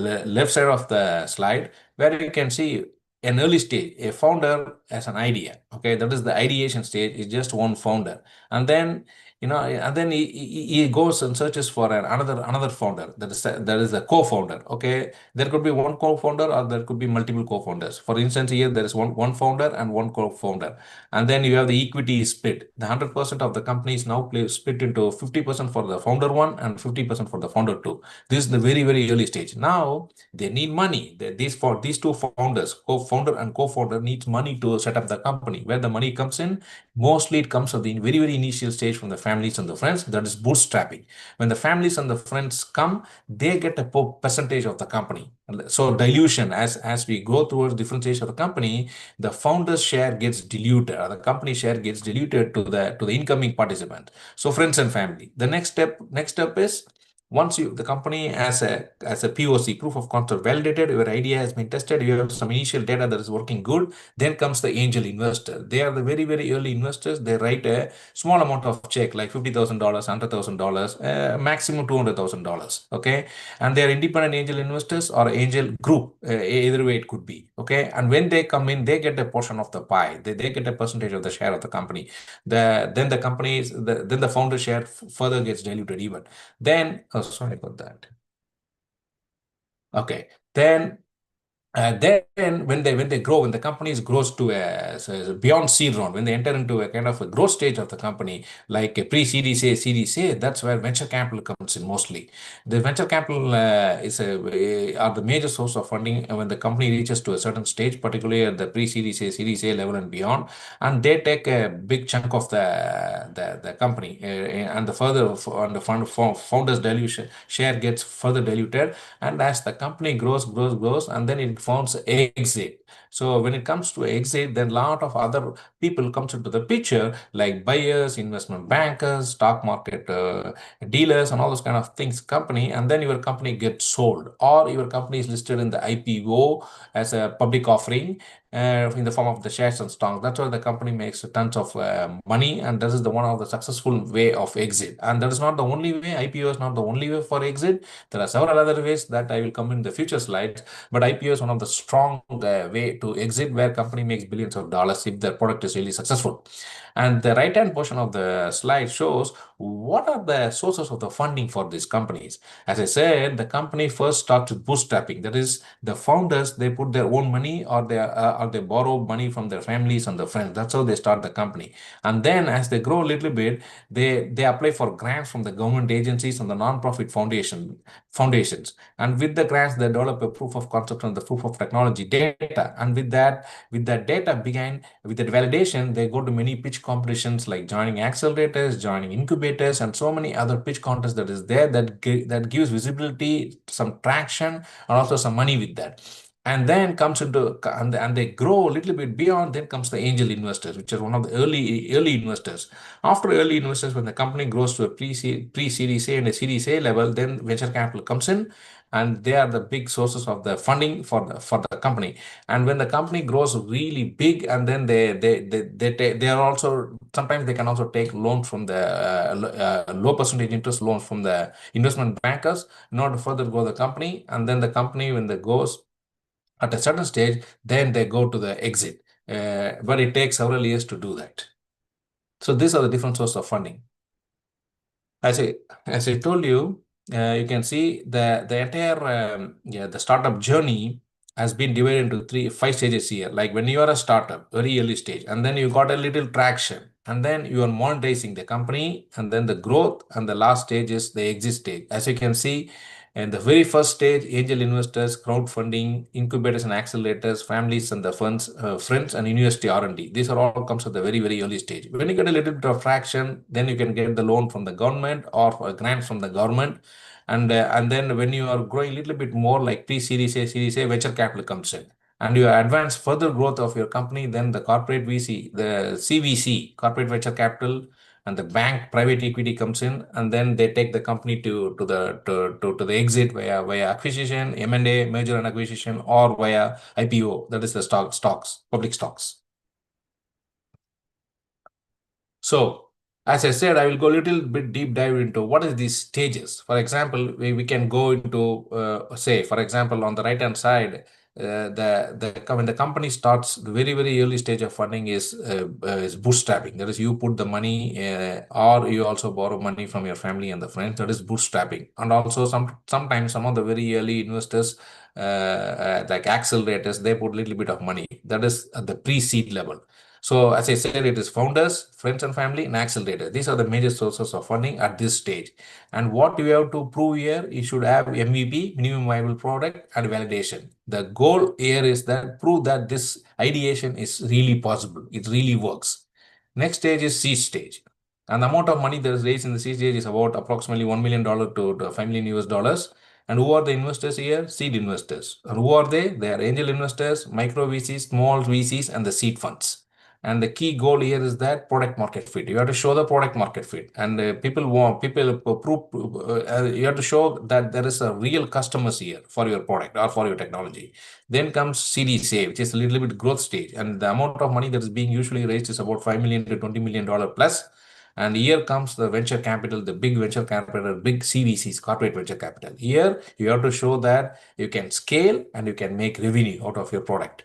side of the slide, where you can see an early stage. A founder has an idea. Okay, that is the ideation stage. Is just one founder, and then he goes and searches for another founder. That is a co-founder. Okay, there could be one co-founder or there could be multiple co-founders. For instance, here there is one founder and one co-founder, and then you have the equity split. The 100% of the company is now split into 50% for the founder 1 and 50% for the founder 2. This is the very, very early stage. Now they need money. These two founders, co-founder and co-founder, needs money to set up the company. Where the money comes in, mostly it comes at the very, very initial stage from the families and the friends. That is bootstrapping. When the families and the friends come, they get a percentage of the company. So dilution, as we go towards differentiation of the company, the founder's share gets diluted, or the company share gets diluted to the incoming participant. So friends and family. The next step is, once the company as a POC, proof of concept, validated, your idea has been tested, you have some initial data that is working good, then comes the angel investor. They are the very, very early investors. They write a small amount of check, like $50,000, $100,000, maximum $200,000. Okay, and they are independent angel investors or angel group. Either way it could be. Okay, and when they come in, they get a portion of the pie. They get a percentage of the share of the company. Then the founder share further gets diluted even. Then, oh, sorry about that. Okay, then when they grow, when the companies grows to beyond seed round, when they enter into a kind of a growth stage of the company, like a pre-Series A, Series A, that's where venture capital comes in mostly. The venture capital are the major source of funding when the company reaches to a certain stage, particularly at the pre-Series A, Series A level and beyond, and they take a big chunk of the company, and the founders dilution share gets further diluted, and as the company grows, and then it forms exit. So when it comes to exit, then a lot of other people comes into the picture, like buyers, investment bankers, stock market dealers, and all those kind of things company, and then your company gets sold, or your company is listed in the IPO as a public offering, in the form of the shares and stocks. That's why the company makes tons of money, and this is the one of the successful way of exit. And that is not the only way. IPO is not the only way for exit. There are several other ways that I will come in the future slides, but IPO is one of the strong way to exit, where company makes billions of dollars if their product is really successful. And the right-hand portion of the slide shows what are the sources of the funding for these companies. As I said, the company first starts with bootstrapping. That is, the founders, they put their own money, or they borrow money from their families and their friends. That's how they start the company. And then as they grow a little bit, they apply for grants from the government agencies and the non-profit foundations. And with the grants, they develop a proof of concept and the proof of technology data. And with that data with the validation, they go to many pitch competitions, like joining accelerators, joining incubators, and so many other pitch contests that is there that gives visibility, some traction, and also some money with that. And then comes into, and they grow a little bit beyond. Then comes the angel investors, which are one of the early investors. After early investors, when the company grows to a pre-Series A and a Series A level, then venture capital comes in, and they are the big sources of the funding for the company. And when the company grows really big, and then they are also, sometimes they can also take loans from the low percentage interest loans from the investment bankers in order to further grow the company. And then the company, when they goes at a certain stage, then they go to the exit. But it takes several years to do that. So these are the different sources of funding. As I told you, you can see the entire the startup journey has been divided into 5 stages here. Like when you are a startup, very early stage, and then you got a little traction, and then you are monetizing the company, and then the growth, and the last stage is the exit stage. As you can see, in the very first stage, angel investors, crowdfunding, incubators and accelerators, families and the funds, friends, and university R&D. These are all comes at the very, very early stage. When you get a little bit of traction, then you can get the loan from the government or grants from the government. And then when you are growing a little bit more, like pre-Series A, Series A, venture capital comes in. And you advance further growth of your company, then the corporate VC, the CVC, corporate venture capital, and the bank private equity comes in, and then they take the company to the exit via acquisition, M&A, merger and acquisition, or via IPO, that is the stocks, public stocks. So as I said, I will go a little bit deep dive into what is these stages. For example, we can go into say, for example, on the right hand side, when the company starts, the very, very early stage of funding is bootstrapping. That is, you put the money, or you also borrow money from your family and the friends. That is bootstrapping. And also sometimes some of the very early investors, like accelerators, they put a little bit of money. That is at the pre-seed level. So as I said, it is founders, friends and family, and accelerator. These are the major sources of funding at this stage. And what you have to prove here, you should have MVP, minimum viable product, and validation. The goal here is that prove that this ideation is really possible. It really works. Next stage is seed stage. And the amount of money that is raised in the seed stage is about approximately $1 million to $5 million US. And who are the investors here? Seed investors. And who are they? They are angel investors, micro VCs, small VCs, and the seed funds. And the key goal here is that product market fit. You have to show the product market fit, and you have to show that there is a real customers here for your product or for your technology. Then comes Series A, which is a little bit growth stage, and the amount of money that is being usually raised is about $5 million to $20 million plus. And here comes the venture capital, the big venture capital, big CVCs, corporate venture capital. Here you have to show that you can scale and you can make revenue out of your product.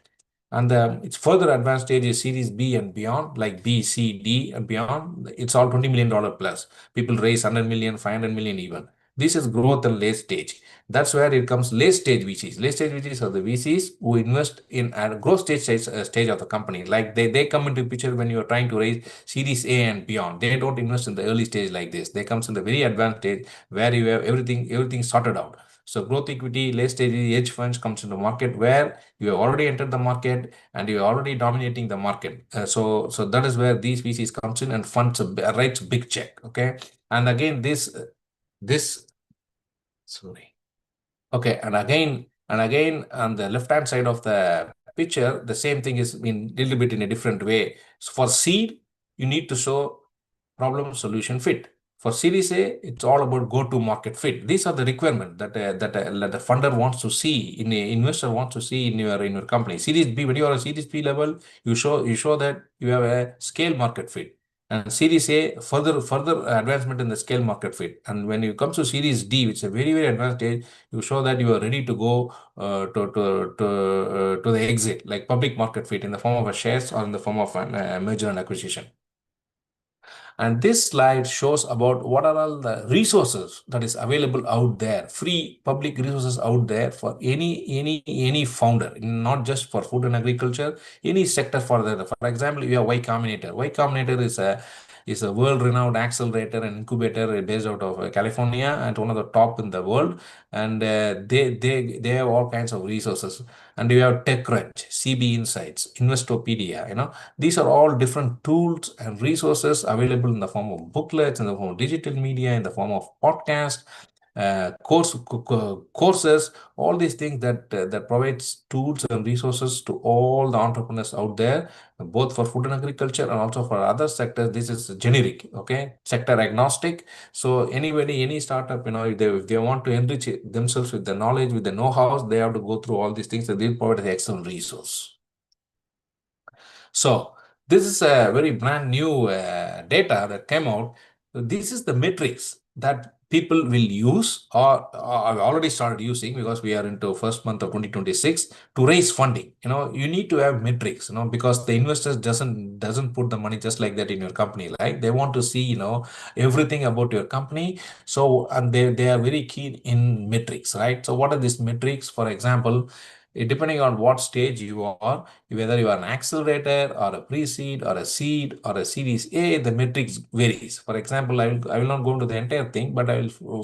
And its further advanced stage is Series B and beyond, like B, C, D and beyond. It's all $20 million plus. People raise 100 million, 500 million even. This is growth and late stage. That's where it comes late stage VCs. Late stage VCs are the VCs who invest in a growth stage of the company. Like they come into picture when you are trying to raise Series A and beyond. They don't invest in the early stage like this. They comes in the very advanced stage where you have everything sorted out. So growth equity, late stage hedge funds comes into market where you have already entered the market and you are already dominating the market. So that is where these VCs comes in and funds writes big check. Okay, and again sorry. Okay, and again on the left hand side of the picture, the same thing is in little bit in a different way. So for seed, you need to show problem solution fit. For Series A, it's all about go-to-market fit. These are the requirements that the funder wants to see, investor wants to see in your company. Series B, when you are a Series B level, you show that you have a scale market fit. And Series A, further advancement in the scale market fit. And when you come to Series D, which is a very, very advanced stage, you show that you are ready to go to the exit, like public market fit in the form of a shares or in the form of a merger and acquisition. And this slide shows about what are all the resources that is available out there, free public resources out there for any founder, not just for food and agriculture, any sector for that. For example, you have Y Combinator. Y Combinator is a world-renowned accelerator and incubator based out of California and one of the top in the world. And they have all kinds of resources. And you have TechCrunch, CB Insights, Investopedia, these are all different tools and resources available in the form of booklets, in the form of digital media, in the form of podcast, courses, all these things that provides tools and resources to all the entrepreneurs out there, both for food and agriculture and also for other sectors. This is generic, okay, sector agnostic. So anybody, any startup, if they want to enrich themselves with the knowledge, with the know-how, they have to go through all these things, and they'll provide an excellent resource. So this is a very brand new data that came out. This is the metrics that people will use or have already started using, because we are into first month of 2026 to raise funding. You need to have metrics, because the investors doesn't put the money just like that in your company. Like they want to see, everything about your company. So, and they are very keen in metrics, right? So what are these metrics? For example, depending on what stage you are, whether you are an accelerator or a pre-seed or a seed or a Series A, the metrics varies. For example, I will not go into the entire thing, but I will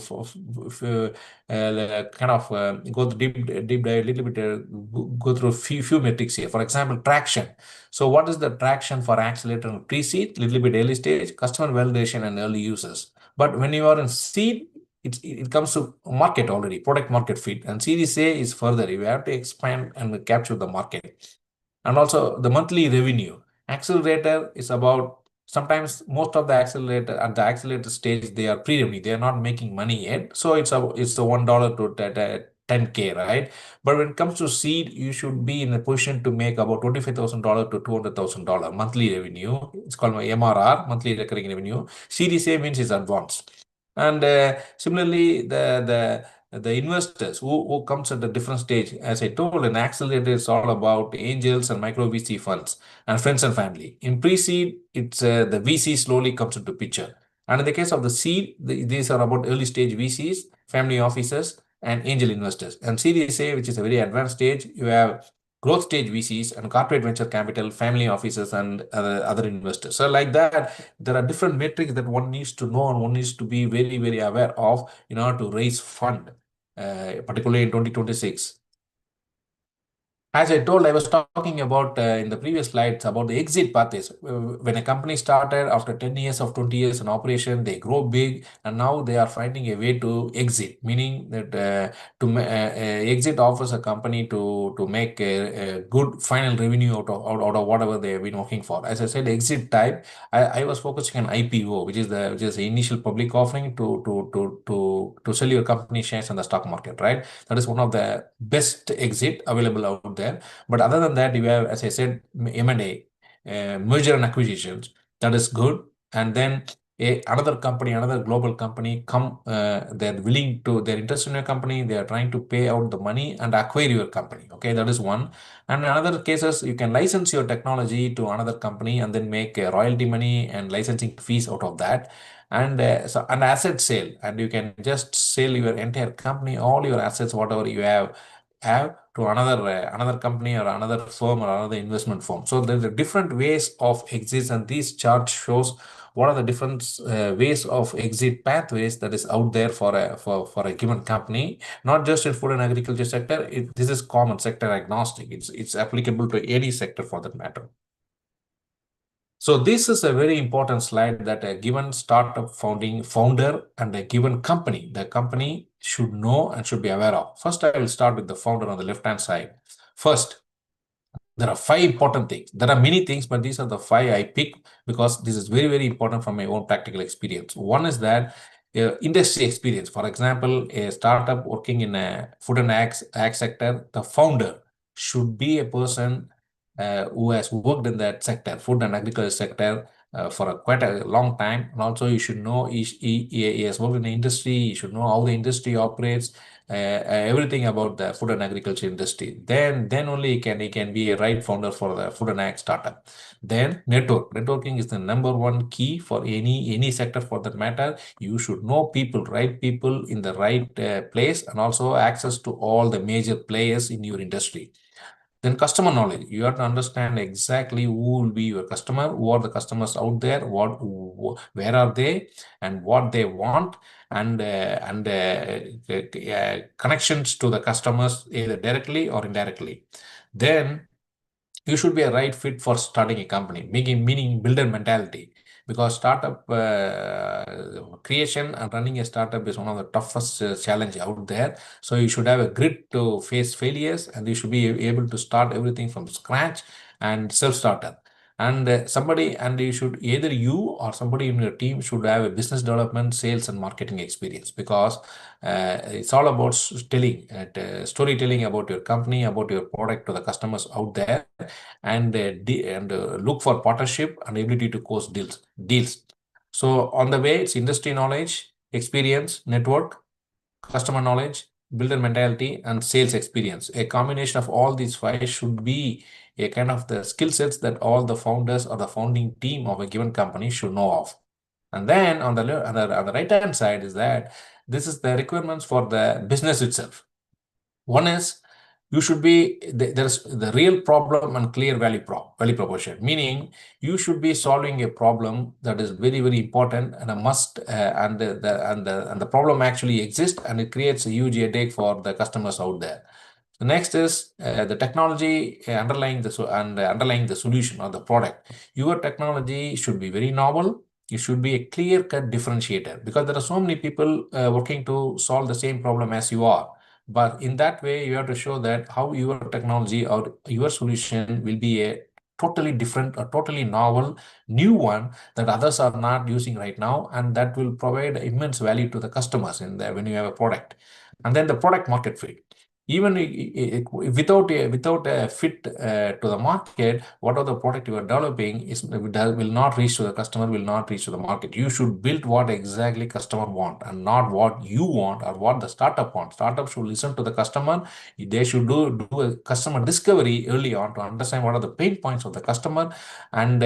go deep dive a little bit, go through a few metrics here. For example, traction. So what is the traction for accelerator and pre-seed? Little bit early stage, customer validation and early users. But when you are in seed, it comes to market already, product market fit. And Series A is further. You have to expand and capture the market. And also the monthly revenue. Accelerator is about, sometimes most of the accelerator at the accelerator stage, they are pre-revenue. They are not making money yet. So it's the $1 to 10K, right? But when it comes to seed, you should be in a position to make about $25,000 to $200,000 monthly revenue. It's called MRR, monthly recurring revenue. Series A means it's advanced. And similarly, the investors who comes at a different stage, as I told, an accelerator is all about angels and micro VC funds and friends and family. In pre-seed, it's the VC slowly comes into picture. And in the case of the seed, these are about early stage VCs, family offices, and angel investors. And Series A, which is a very advanced stage, you have growth stage VCs and corporate venture capital, family offices, and other investors. So like that, there are different metrics that one needs to know and one needs to be very, very aware of in order to raise fund, particularly in 2026. As I told, I was talking about in the previous slides about the exit pathways. When a company started after 10 years of 20 years in operation, they grow big and now they are finding a way to exit, meaning that exit offers a company to make a good final revenue out of whatever they have been working for. As I said, exit type, I was focusing on IPO, which is the initial public offering to sell your company shares in the stock market, right? That is one of the best exit available out there. But other than that, you have, as I said, M&A, merger and acquisitions. That is good. And then another company, another global company they're interested in your company, they are trying to pay out the money and acquire your company. Okay, that is one. And in other cases, you can license your technology to another company and then make royalty money and licensing fees out of that. And so an asset sale, and you can just sell your entire company, all your assets, whatever you have to another company or another firm or another investment firm. So there's a different ways of exits, and this chart shows what are the different ways of exit pathways that is out there for a given company, not just in food and agriculture sector. This is common sector agnostic. It's applicable to any sector for that matter. So this is a very important slide that a given startup founder and a given company, the company should know and should be aware of. First, I will start with the founder on the left-hand side. First, there are 5 important things. There are many things, but these are the 5 I pick because this is very, very important from my own practical experience. One is that industry experience. For example, a startup working in a food and ag sector, the founder should be a person who has worked in that sector, food and agriculture sector, for quite a long time. And also, you should know he has worked in the industry. You should know how the industry operates, everything about the food and agriculture industry. Then only he can be a right founder for the food and ag startup. Then networking is the number 1 key for any sector for that matter. You should know people, right people in the right place, and also access to all the major players in your industry. Then customer knowledge. You have to understand exactly who will be your customer, who are the customers out there, where are they, and what they want, and connections to the customers either directly or indirectly. Then you should be a right fit for starting a company, meaning builder mentality, because startup creation and running a startup is one of the toughest challenge out there. So you should have a grit to face failures, and you should be able to start everything from scratch and self-starter. And you should, either you or somebody in your team should have a business development, sales, and marketing experience, because it's all about storytelling about your company, about your product to the customers out there, and look for partnership and ability to close deals. So on the way, it's industry knowledge, experience, network, customer knowledge, builder mentality, and sales experience. A combination of all these 5 should be a kind of the skill sets that all the founders or the founding team of a given company should know of. And then on the right-hand side is that this is the requirements for the business itself. One is, you should be there's the real problem and clear value proposition, meaning you should be solving a problem that is very, very important and a must, and the problem actually exists, and it creates a huge headache for the customers out there. The next is the technology underlying the solution or the product. Your technology should be very novel. It should be a clear-cut differentiator, because there are so many people working to solve the same problem as you are. But in that way, you have to show that how your technology or your solution will be a totally different or totally novel new one that others are not using right now, and that will provide immense value to the customers when you have a product. And then the product market fit. Even without a fit to the market, whatever the product you are developing will not reach to the customer, will not reach to the market. You should build what exactly customer want, and not what you want or what the startup wants. Startup should listen to the customer. They should do a customer discovery early on to understand what are the pain points of the customer, and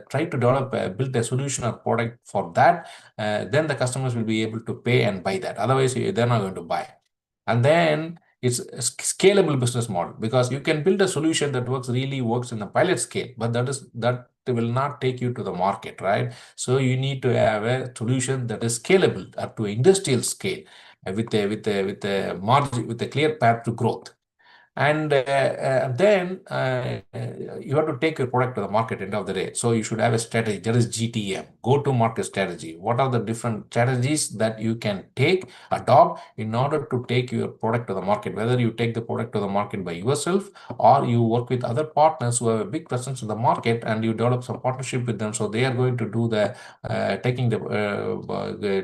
try to build a solution or product for that. Then the customers will be able to pay and buy that. Otherwise, they're not going to buy. And then it's a scalable business model, because you can build a solution that works in the pilot scale, but that will not take you to the market, right? So you need to have a solution that is scalable up to industrial scale, with a margin, with a clear path to growth. And then you have to take your product to the market end of the day. So you should have a strategy. There is GTM, go-to-market strategy. What are the different strategies that you can adopt in order to take your product to the market? Whether you take the product to the market by yourself, or you work with other partners who have a big presence in the market, and you develop some partnership with them. So they are going to do the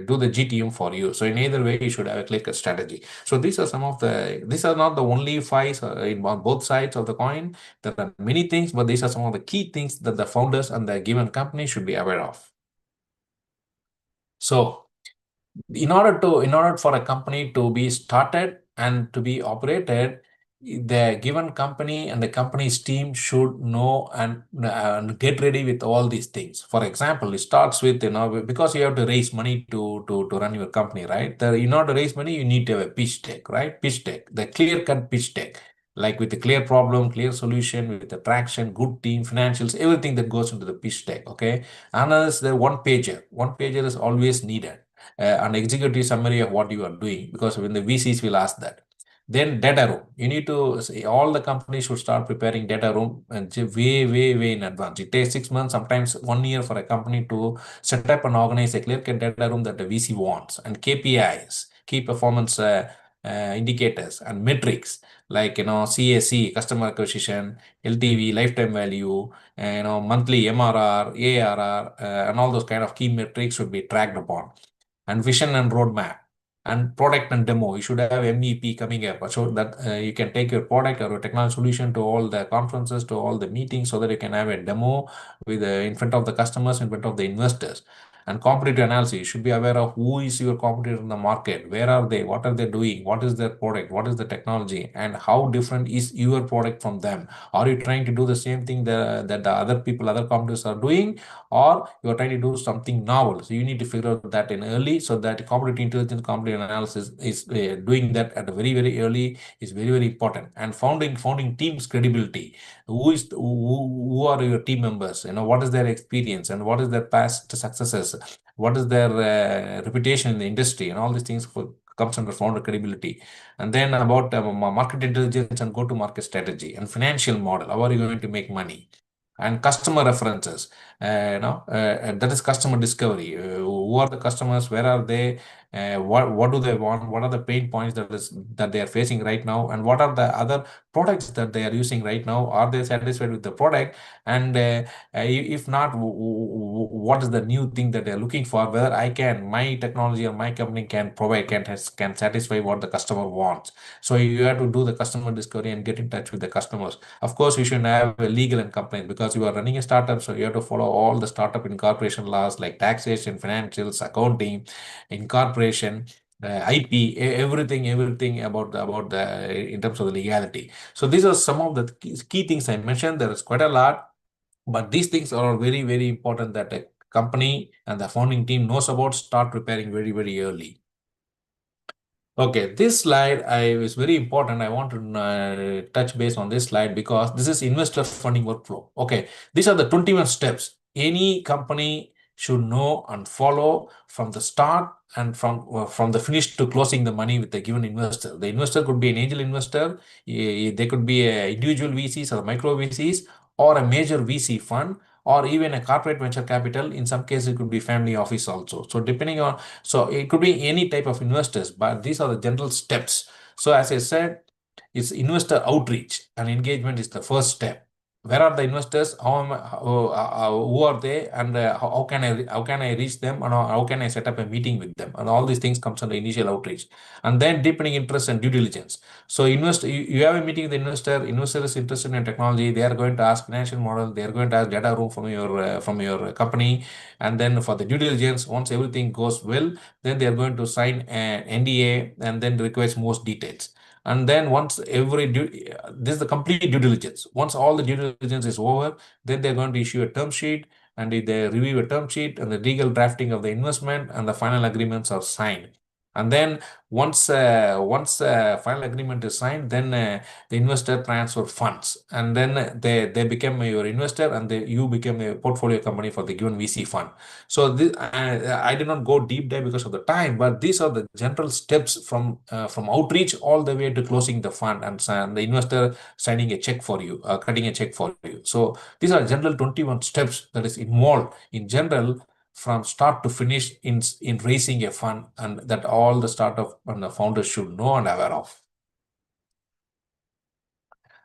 do the GTM for you. So in either way, you should have a clear strategy. So these are not the only five on both sides of the coin. There are many things, but these are some of the key things that the founders and the given company should be aware of. So in order for a company to be started and to be operated, the given company and the company's team should know and get ready with all these things. For example, it starts with, because you have to raise money to run your company, right? In order to raise money, you need to have a pitch deck, right? Pitch deck, the clear-cut pitch deck, like with a clear problem, clear solution, with the traction, good team, financials, everything that goes into the pitch deck, okay? Another is the one pager. One pager is always needed. An executive summary of what you are doing, because when the VCs will ask that. Then data room. You need to say all the companies should start preparing data room and way in advance. It takes 6 months, sometimes 1 year for a company to set up and organize a clear data room that the VC wants, and KPIs, key performance indicators and metrics like CAC, customer acquisition, LTV, lifetime value, monthly MRR, ARR, and all those kind of key metrics should be tracked upon. And vision and roadmap, and product and demo. You should have MVP coming up so that you can take your product or a technology solution to all the conferences, to all the meetings, so that you can have a demo with in front of the customers, in front of the investors. And competitive analysis, you should be aware of who is your competitor in the market, where are they, what are they doing, what is their product, what is the technology, and how different is your product from them. Are you trying to do the same thing that the other competitors are doing, or you are trying to do something novel? So you need to figure out that in early, so that competitive intelligence, competitive analysis is doing that at a very early is very important. And founding team's credibility. Who are your team members? What is their experience, and what is their past successes? What is their reputation in the industry, and all these things comes under founder credibility. And then about market intelligence and go-to-market strategy and financial model. How are you going to make money? And customer references, and that is customer discovery. Who are the customers? Where are they? What do they want? What are the pain points that they are facing right now? And what are the other products that they are using right now? Are they satisfied with the product? And if not, what is the new thing that they are looking for? Whether my technology or my company can provide, can satisfy what the customer wants. So you have to do the customer discovery and get in touch with the customers. Of course, you should have a legal and compliance, because you are running a startup, so you have to follow all the startup incorporation laws like taxation, financials, accounting, incorporation, IP, everything about the in terms of the legality. So these are some of the key things I mentioned. There is quite a lot, but these things are very important that a company and the founding team knows about. Start preparing very early. Okay, this slide is very important. I want to touch base on this slide, because this is investor funding workflow. Okay, these are the 21 steps any company should know and follow from the start and from the finish to closing the money with the given investor. The investor could be an angel investor, they could be individual VCs or micro VCs, or a major VC fund, or even a corporate venture capital. In some cases, it could be family office also. So depending on, so it could be any type of investors, but these are the general steps. So as I said, it's investor outreach and engagement is the first step. Where are the investors? Who are they? And how can I reach them? And how can I set up a meeting with them? And all these things comes under initial outreach. And then deepening interest and due diligence. So you have a meeting with the investor. Investor is interested in technology. They are going to ask financial model. They are going to ask data room from your company. And then for the due diligence, once everything goes well, then they are going to sign an NDA and then request most details. And then once this is the complete due diligence. Once all the due diligence is over, then they're going to issue a term sheet, and they review a term sheet and the legal drafting of the investment, and the final agreements are signed. And then once final agreement is signed, then the investor transfer funds, and then they become your investor, and you become a portfolio company for the given VC fund. So this, I did not go deep dive because of the time, but these are the general steps from outreach all the way to closing the fund and the investor signing a check for you, cutting a check for you. So these are general 21 steps that is involved in general from start to finish in raising a fund, and that all the startup and the founders should know and aware of.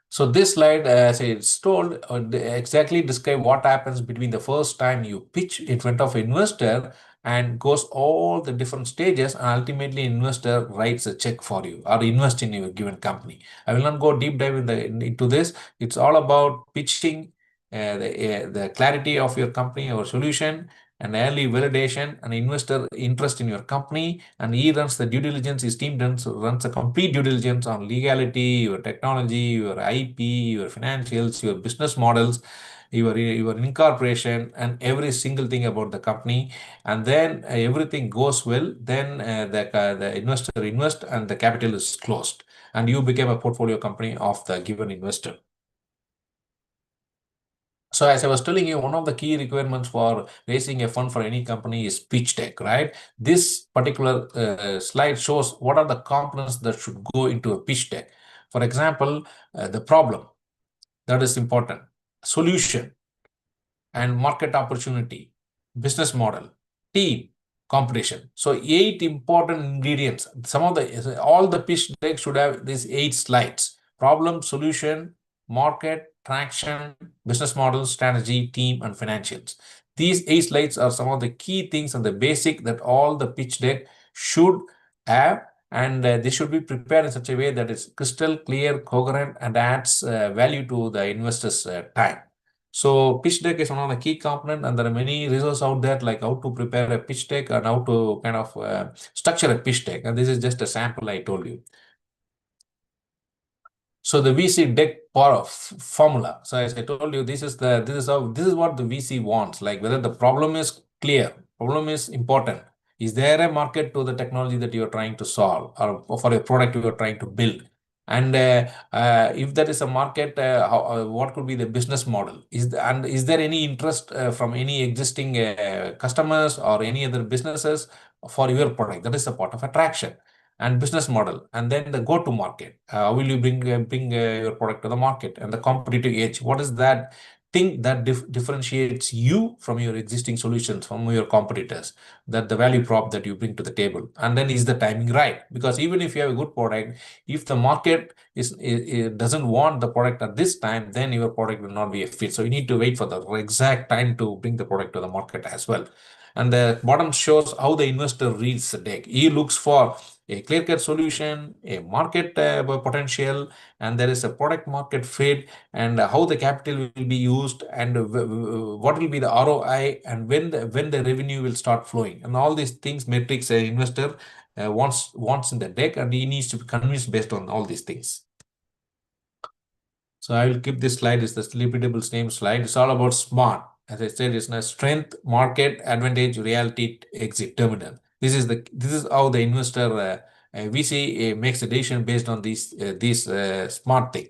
So this slide, as it's told, exactly describe what happens between the first time you pitch in front of an investor and goes all the different stages, and ultimately investor writes a check for you or invest in your given company. I will not go deep dive into this. It's all about pitching, the clarity of your company or solution, and early validation and investor interest in your company. And he runs the due diligence. His team runs a complete due diligence on legality, your technology, your IP, your financials, your business models, your incorporation, and every single thing about the company. And then everything goes well. Then the investor invests and the capital is closed, and you become a portfolio company of the given investor. So as I was telling you, one of the key requirements for raising a fund for any company is pitch deck, right? This particular slide shows what are the components that should go into a pitch deck. For example, the problem, that is important, solution and market opportunity, business model, team, competition. So 8 important ingredients. All the pitch deck should have these 8 slides: problem, solution, market, traction, business model, strategy, team, and financials. These 8 slides are some of the key things and the basic that all the pitch deck should have, and they should be prepared in such a way that it's crystal clear, coherent, and adds value to the investor's time. So pitch deck is one of the key component, and there are many resources out there like how to prepare a pitch deck and how to kind of structure a pitch deck. And this is just a sample I told you. So the VC deck formula. So as I told you, this is what the VC wants. Like whether the problem is clear, problem is important. Is there a market to the technology that you are trying to solve, or for a product you are trying to build? And if there is a market, what could be the business model? Is there any interest from any existing customers or any other businesses for your product? That is a part of attraction and business model. And then the go to market. How will you bring your product to the market? And the competitive edge. What is that thing that differentiates you from your existing solutions, from your competitors? That the value prop that you bring to the table. And then is the timing right? Because even if you have a good product, if the market doesn't want the product at this time, then your product will not be a fit. So you need to wait for the exact time to bring the product to the market as well. And the bottom shows how the investor reads the deck. He looks for a clear-cut solution, a market potential, and there is a product market fit, and how the capital will be used, and what will be the ROI, and when the revenue will start flowing, and all these things, metrics, an investor wants in the deck, and he needs to be convinced based on all these things. So I will keep this slide. It's the repeatable same slide. It's all about SMART. As I said, it's a strength, market, advantage, reality, exit, terminal. This is how the investor VC makes a decision based on these SMART thing.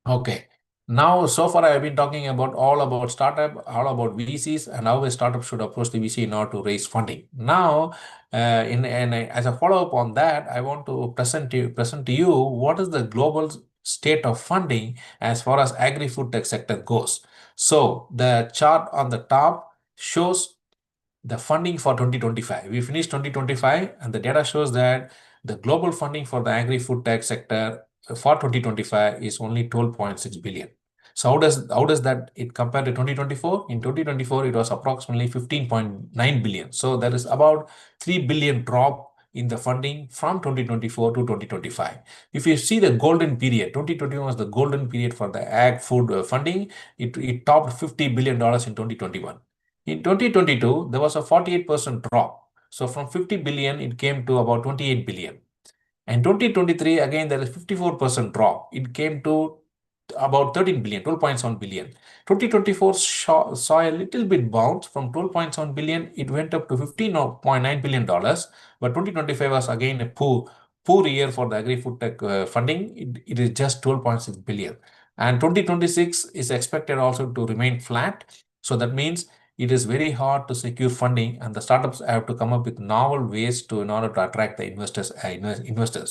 Okay. Now, so far I have been talking all about startup, all about VCs, and how a startup should approach the VC in order to raise funding. Now, as a follow-up on that, I want to present to you what is the global state of funding as far as agri-food tech sector goes. So the chart on the top shows the funding for 2025. We finished 2025, and the data shows that the global funding for the agri-food tech sector for 2025 is only 12.6 billion. So how does that it compare to 2024? In 2024, it was approximately 15.9 billion. So there is about 3 billion drop in the funding from 2024 to 2025. If you see the golden period, 2021 was the golden period for the ag food funding. It topped $50 billion in 2021. In 2022, there was a 48% drop. So from 50 billion, it came to about 28 billion. And 2023, again, there is 54% drop. It came to about 13 billion, 12.7 billion. 2024 saw a little bit bounce from 12.7 billion. It went up to $15.9 billion. But 2025 was again a poor year for the agri-food tech funding. It is just 12.6 billion. And 2026 is expected also to remain flat. So that means it is very hard to secure funding, and the startups have to come up with novel ways in order to attract the investors.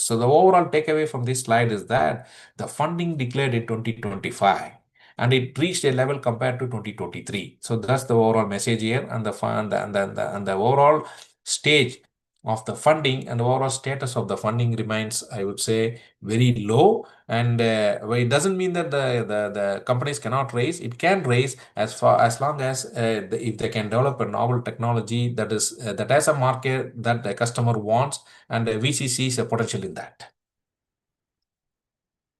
So the overall takeaway from this slide is that the funding declared in 2025 and it reached a level compared to 2023. So that's the overall message here, and the overall stage of the funding and the overall status of the funding remains, I would say, very low. And well, it doesn't mean that the companies cannot raise. It can raise as long as if they can develop a novel technology that has a market that the customer wants, and VC sees a potential in that.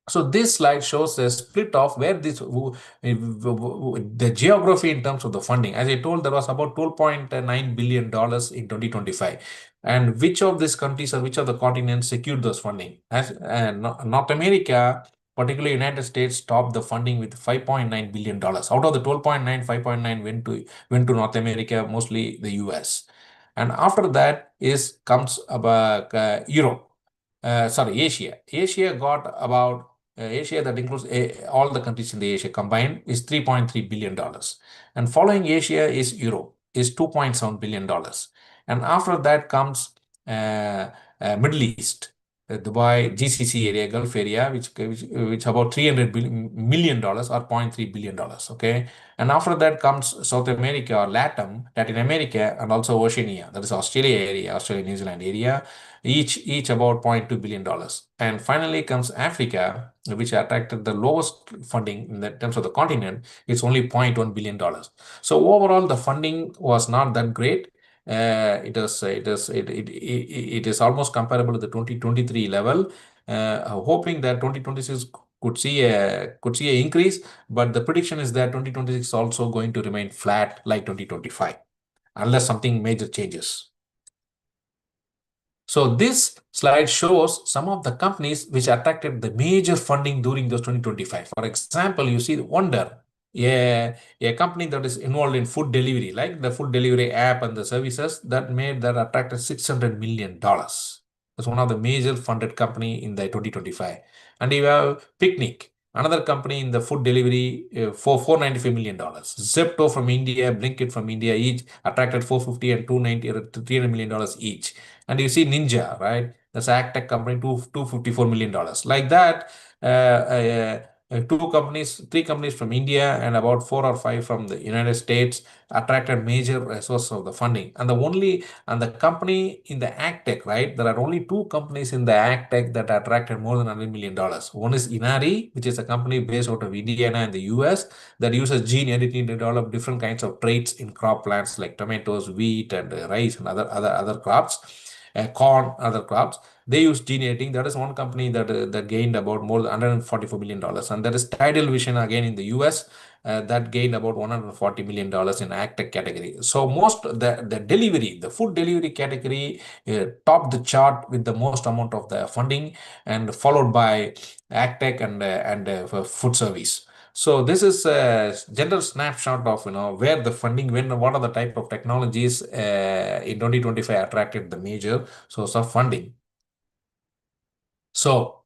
So this slide shows a split of where the geography in terms of the funding. As I told, there was about $12.9 billion in 2025. And which of these countries or which of the continents secured those funding? As North America, particularly United States, topped the funding with $5.9 billion. Out of the 12.9, 5.9 went to North America, mostly the US. And after that comes about Europe. Asia. Asia got about Asia, that includes all the countries in the Asia combined, is $3.3 billion. And following Asia is Europe, is $2.7 billion. And after that comes Middle East, Dubai, GCC area, Gulf area, which about $300 million or $0.3 billion. Okay. And after that comes South America or Latin America, and also Oceania, that is Australia area, Australia, New Zealand area, each about $0.2 billion. And finally comes Africa, which attracted the lowest funding in terms of the continent. It's only $0.1 billion. So overall, the funding was not that great. It is almost comparable to the 2023 level. Hoping that 2026 could see an increase, but the prediction is that 2026 is also going to remain flat like 2025, unless something major changes. So this slide shows some of the companies which attracted the major funding during those 2025. For example, you see Wonder, a company that is involved in food delivery, like the food delivery app and the services that attracted $600 million. That's one of the major funded company in the 2025. And you have Picnic, another company in the food delivery for $495 million. Zepto from India, Blinkit from India, each attracted $450 and $300 million each. And you see Ninja, right? That's an ag tech company, $254 million. Like that, three companies from India and about 4 or 5 from the United States attracted major sources of the funding. And the company in the ag tech, right? There are only 2 companies in the ag tech that attracted more than $100 million. One is Inari, which is a company based out of Indiana in the US that uses gene editing to develop different kinds of traits in crop plants like tomatoes, wheat, and rice and other crops. Corn, other crops. They use gene editing. That is one company that gained about more than $144 million. And there is Tidal Vision again in the US that gained about $140 million in ag tech category. So most the food delivery category topped the chart with the most amount of the funding, and followed by ag tech and food service. So this is a general snapshot of where the funding went and what are the type of technologies in 2025 attracted the major source of funding. So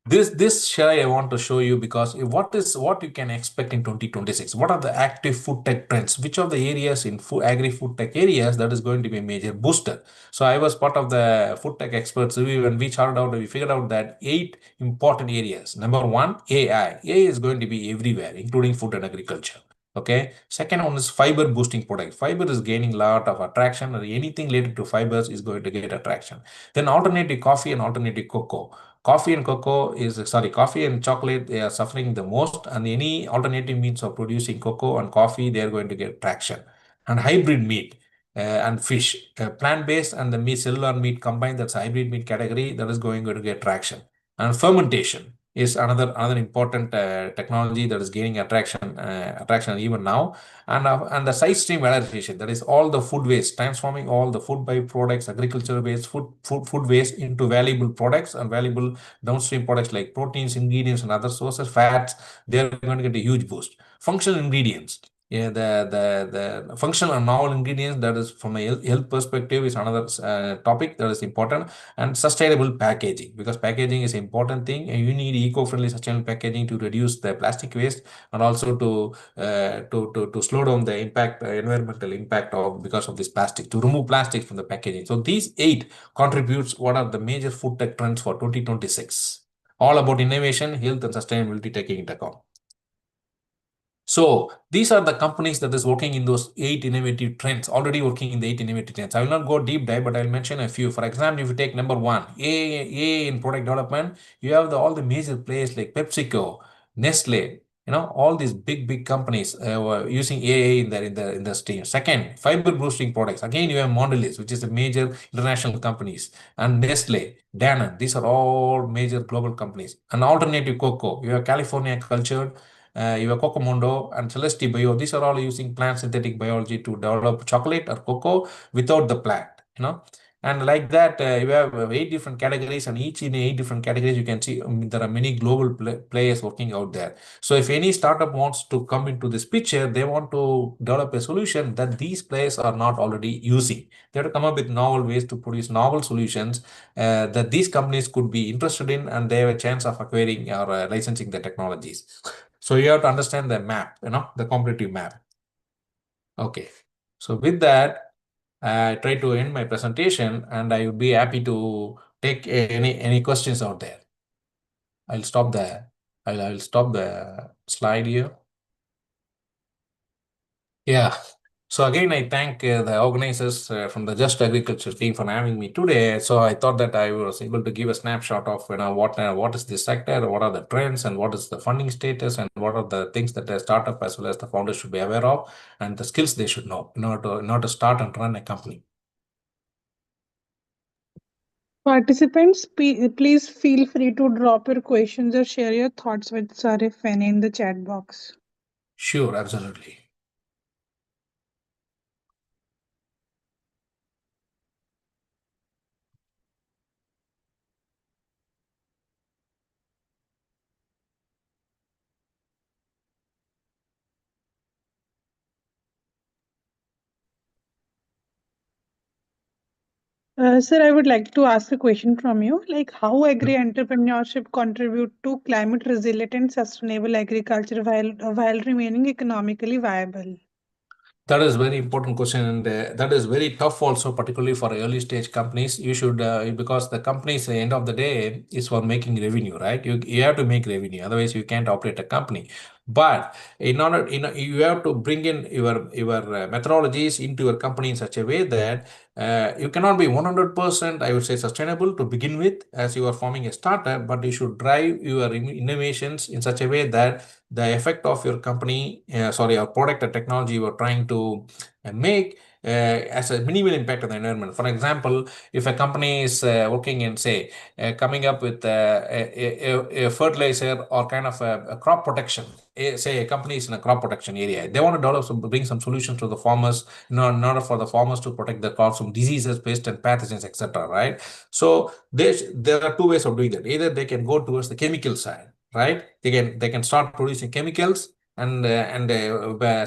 this slide I want to show you because what you can expect in 2026. What are the active food tech trends? Which of the areas in agri-food tech areas that is going to be a major booster? So I was part of the food tech experts review, and we figured out that 8 important areas. Number 1, AI. AI is going to be everywhere, including food and agriculture. Okay. Second one is fiber boosting product. Fiber is gaining a lot of attraction, or anything related to fibers is going to get attraction. Then alternative coffee and alternative cocoa. Coffee and chocolate, they are suffering the most, and any alternative means of producing cocoa and coffee, they are going to get traction. And hybrid meat and fish, plant-based and the cellular meat combined, that's hybrid meat category, that is going to get traction. And fermentation. is another important technology that is gaining attraction even now, and the side stream valorization, that is all the food waste, transforming all the food byproducts, agricultural waste, food waste into valuable products and valuable downstream products like proteins, ingredients, and other sources, fats. They are going to get a huge boost. Functional ingredients. Yeah, the functional and novel ingredients, that is from a health perspective, is another topic that is important. And sustainable packaging, because packaging is an important thing, and you need eco-friendly sustainable packaging to reduce the plastic waste, and also to slow down the environmental impact of because of this plastic, to remove plastic from the packaging. So these 8 contributes what are the major food tech trends for 2026, all about innovation, health, and sustainability taking into account. So these are the companies that is working in those 8 innovative trends, already working in the 8 innovative trends. I will not go deep dive, but I'll mention a few. For example, if you take number 1, A in product development, you have all the major players like PepsiCo, Nestle, all these big companies were using AA in the stream. Second, fiber boosting products. Again, you have Mondelez, which is a major international companies, and Nestle, Danone. These are all major global companies. And alternative cocoa, you have California Cultured, you have Cocomondo and Celesti Bio. These are all using plant synthetic biology to develop chocolate or cocoa without the plant. And like that, you have 8 different categories, and each in 8 different categories, you can see there are many global players working out there. So if any startup wants to come into this picture, they want to develop a solution that these players are not already using. They have to come up with novel ways to produce novel solutions that these companies could be interested in, and they have a chance of acquiring or licensing the technologies. So you have to understand the map, the competitive map. Okay. So with that, I try to end my presentation, and I would be happy to take any questions out there. I'll stop the slide here. Yeah. So again, I thank the organizers from the Just Agriculture team for having me today. So I thought that I was able to give a snapshot of what is this sector, what are the trends, and what is the funding status, and what are the things that the startup as well as the founders should be aware of, and the skills they should know in order to start and run a company. Participants, please feel free to drop your questions or share your thoughts with Sarif and in the chat box. Sure, absolutely. Sir, I would like to ask a question from you, like how agri-entrepreneurship contribute to climate resilient and sustainable agriculture while remaining economically viable? That is very important question, and that is very tough also, particularly for early stage companies. You should because the companies at the end of the day is for making revenue, right? You have to make revenue, otherwise you can't operate a company. But in order, you have to bring in your methodologies into your company in such a way that you cannot be 100%, I would say, sustainable to begin with, as you are forming a startup. But you should drive your innovations in such a way that the effect of your company, your product or technology you are trying to make as a minimal impact on the environment. For example, if a company is working in, say, coming up with a fertilizer or kind of a crop protection, say a company is in a crop protection area, they want to bring some solutions to the farmers, in order for the farmers to protect the crops from diseases, pests, and pathogens, etc. Right? So there are 2 ways of doing that. Either they can go towards the chemical side, right? They can start producing chemicals and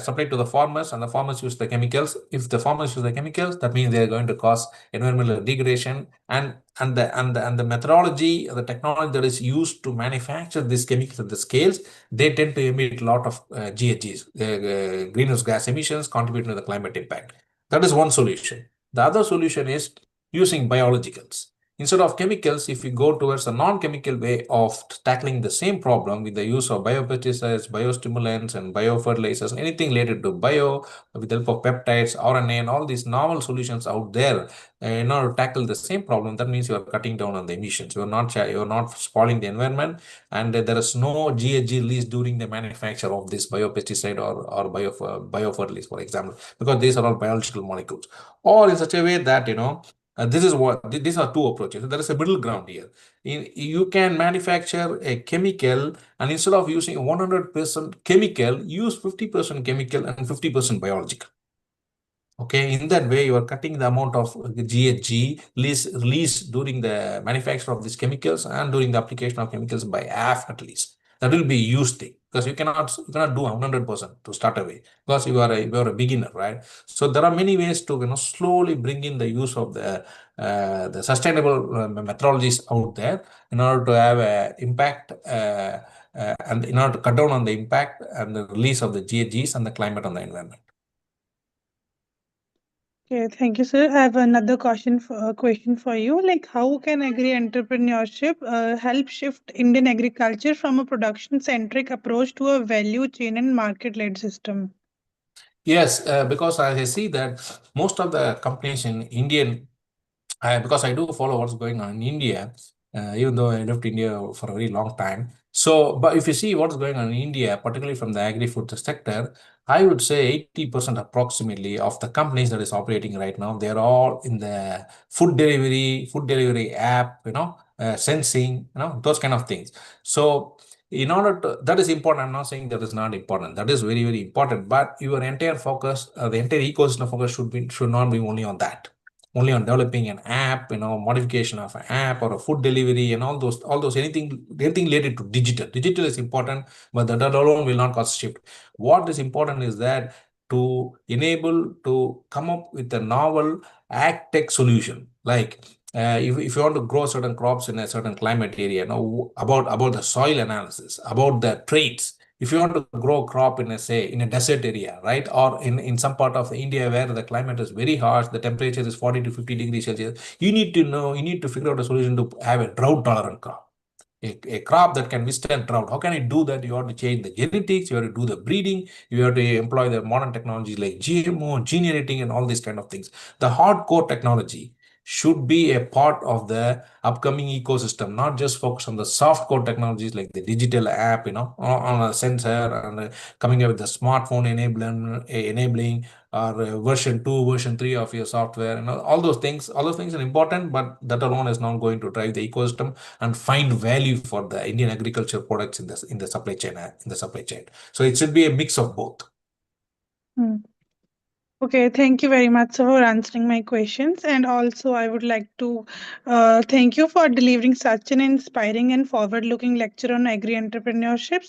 supply to the farmers, and the farmers use the chemicals. If the farmers use the chemicals, that means they are going to cause environmental degradation, and the methodology, the technology that is used to manufacture these chemicals at the scales, they tend to emit a lot of GHGs, greenhouse gas emissions, contributing to the climate impact. That is one solution. The other solution is using biologicals. Instead of chemicals, if you go towards a non-chemical way of tackling the same problem with the use of biopesticides, biostimulants, and biofertilizers, anything related to bio, with the help of peptides, RNA, and all these novel solutions out there, in order to tackle the same problem, that means you are cutting down on the emissions. You are not spoiling the environment, and there is no GHG release during the manufacture of this biopesticide or biofertilizer, for example, because these are all biological molecules, or in such a way that This is what these are two approaches. There is a middle ground here. You can manufacture a chemical, and instead of using 100% chemical, use 50% chemical and 50% biological. Okay, in that way, you are cutting the amount of GHG released during the manufacture of these chemicals and during the application of chemicals by half at least. That will be used thing, because you cannot do 100% to start away, because you are a beginner, right? So there are many ways to slowly bring in the use of the sustainable methodologies out there in order to have an impact and in order to cut down on the impact and the release of the GHGs and the climate on the environment. Okay, thank you, sir. I have another question for you. Like, how can agri-entrepreneurship help shift Indian agriculture from a production-centric approach to a value chain and market-led system? Yes, because I see that most of the companies in Indian, because I do follow what's going on in India, even though I left India for a very long time. So, but if you see what's going on in India, particularly from the agri-food sector, I would say 80% approximately of the companies that is operating right now, they're all in the food delivery app, sensing, those kind of things. So, in order to, that is important. I'm not saying that is not important. That is very, very important. But your entire focus, the entire ecosystem focus should not be only on that, only on developing an app, modification of an app or a food delivery and all those anything related to digital. Digital is important, but that alone will not cause shift. What is important is that to enable to come up with a novel ag tech solution, like if you want to grow certain crops in a certain climate area, about the soil analysis, about the traits. If you want to grow a crop in a desert area, right, or in some part of India where the climate is very harsh, the temperature is 40 to 50 degrees Celsius, you need to figure out a solution to have a drought tolerant crop. A crop that can withstand drought. How can I do that? You have to change the genetics, you have to do the breeding, you have to employ the modern technologies like GMO, gene editing, and all these kind of things. The hardcore technology should be a part of the upcoming ecosystem, not just focus on the soft core technologies like the digital app, on a sensor and coming up with the smartphone enabling or version 2, version 3 of your software, and all those things. All those things are important, but that alone is not going to drive the ecosystem and find value for the Indian agriculture products in the supply chain. So it should be a mix of both. Hmm. Okay, thank you very much, sir, for answering my questions. And also, I would like to thank you for delivering such an inspiring and forward-looking lecture on agri-entrepreneurship,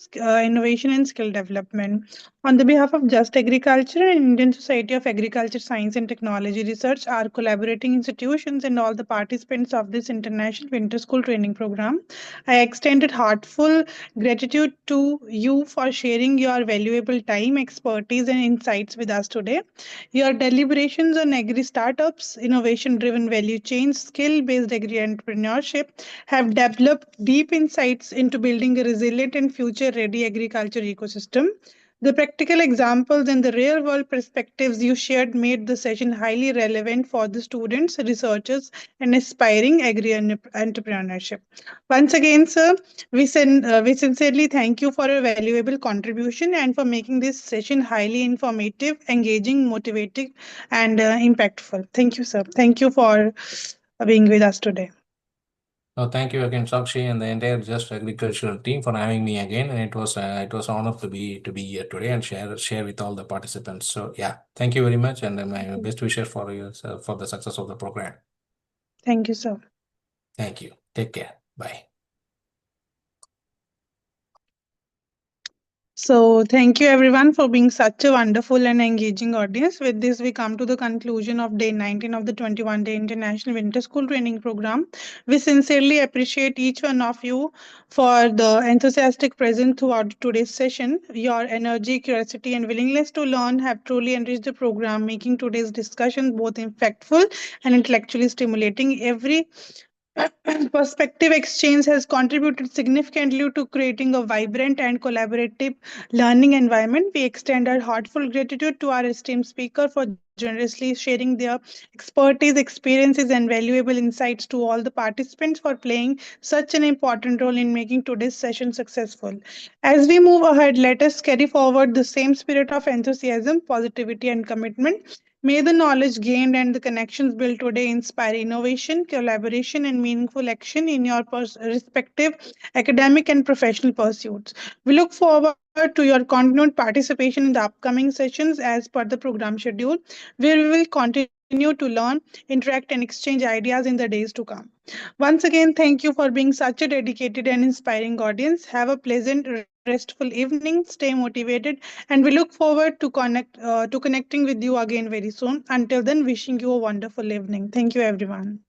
innovation, and skill development. On the behalf of Just Agriculture and Indian Society of Agriculture, Science and Technology Research, our collaborating institutions, and all the participants of this International Winter School Training Program, I extended heartfelt gratitude to you for sharing your valuable time, expertise, and insights with us today. Your deliberations on agri startups, innovation driven value chains, skill based agri entrepreneurship have developed deep insights into building a resilient and future ready agriculture ecosystem. The practical examples and the real world perspectives you shared made the session highly relevant for the students, researchers, and aspiring agri entrepreneurship. Once again, sir, we sincerely thank you for your valuable contribution and for making this session highly informative, engaging, motivating, and impactful. Thank you, sir. Thank you for being with us today. No, thank you again, Sakshi, and the entire Just Agricultural team for having me again. And it was an honor to be here today and share with all the participants. So yeah, thank you very much, and my best wishes for you for the success of the program. Thank you, sir. Thank you. Take care. Bye. So thank you everyone for being such a wonderful and engaging audience. With this, we come to the conclusion of day 19 of the 21-day International Winter School Training Program. We sincerely appreciate each one of you for the enthusiastic presence throughout today's session. Your energy, curiosity, and willingness to learn have truly enriched the program, making today's discussion both impactful and intellectually stimulating. Every perspective exchange has contributed significantly to creating a vibrant and collaborative learning environment. We extend our heartfelt gratitude to our esteemed speaker for generously sharing their expertise, experiences, and valuable insights, to all the participants for playing such an important role in making today's session successful. As we move ahead, let us carry forward the same spirit of enthusiasm, positivity, and commitment, May the knowledge gained and the connections built today inspire innovation, collaboration, and meaningful action in your respective academic and professional pursuits. We look forward to your continued participation in the upcoming sessions as per the program schedule, where we will continue to learn, interact, and exchange ideas in the days to come. Once again, thank you for being such a dedicated and inspiring audience. Have a pleasant, restful evening. Stay motivated, and we look forward to connecting with you again very soon. Until then, wishing you a wonderful evening. Thank you, everyone.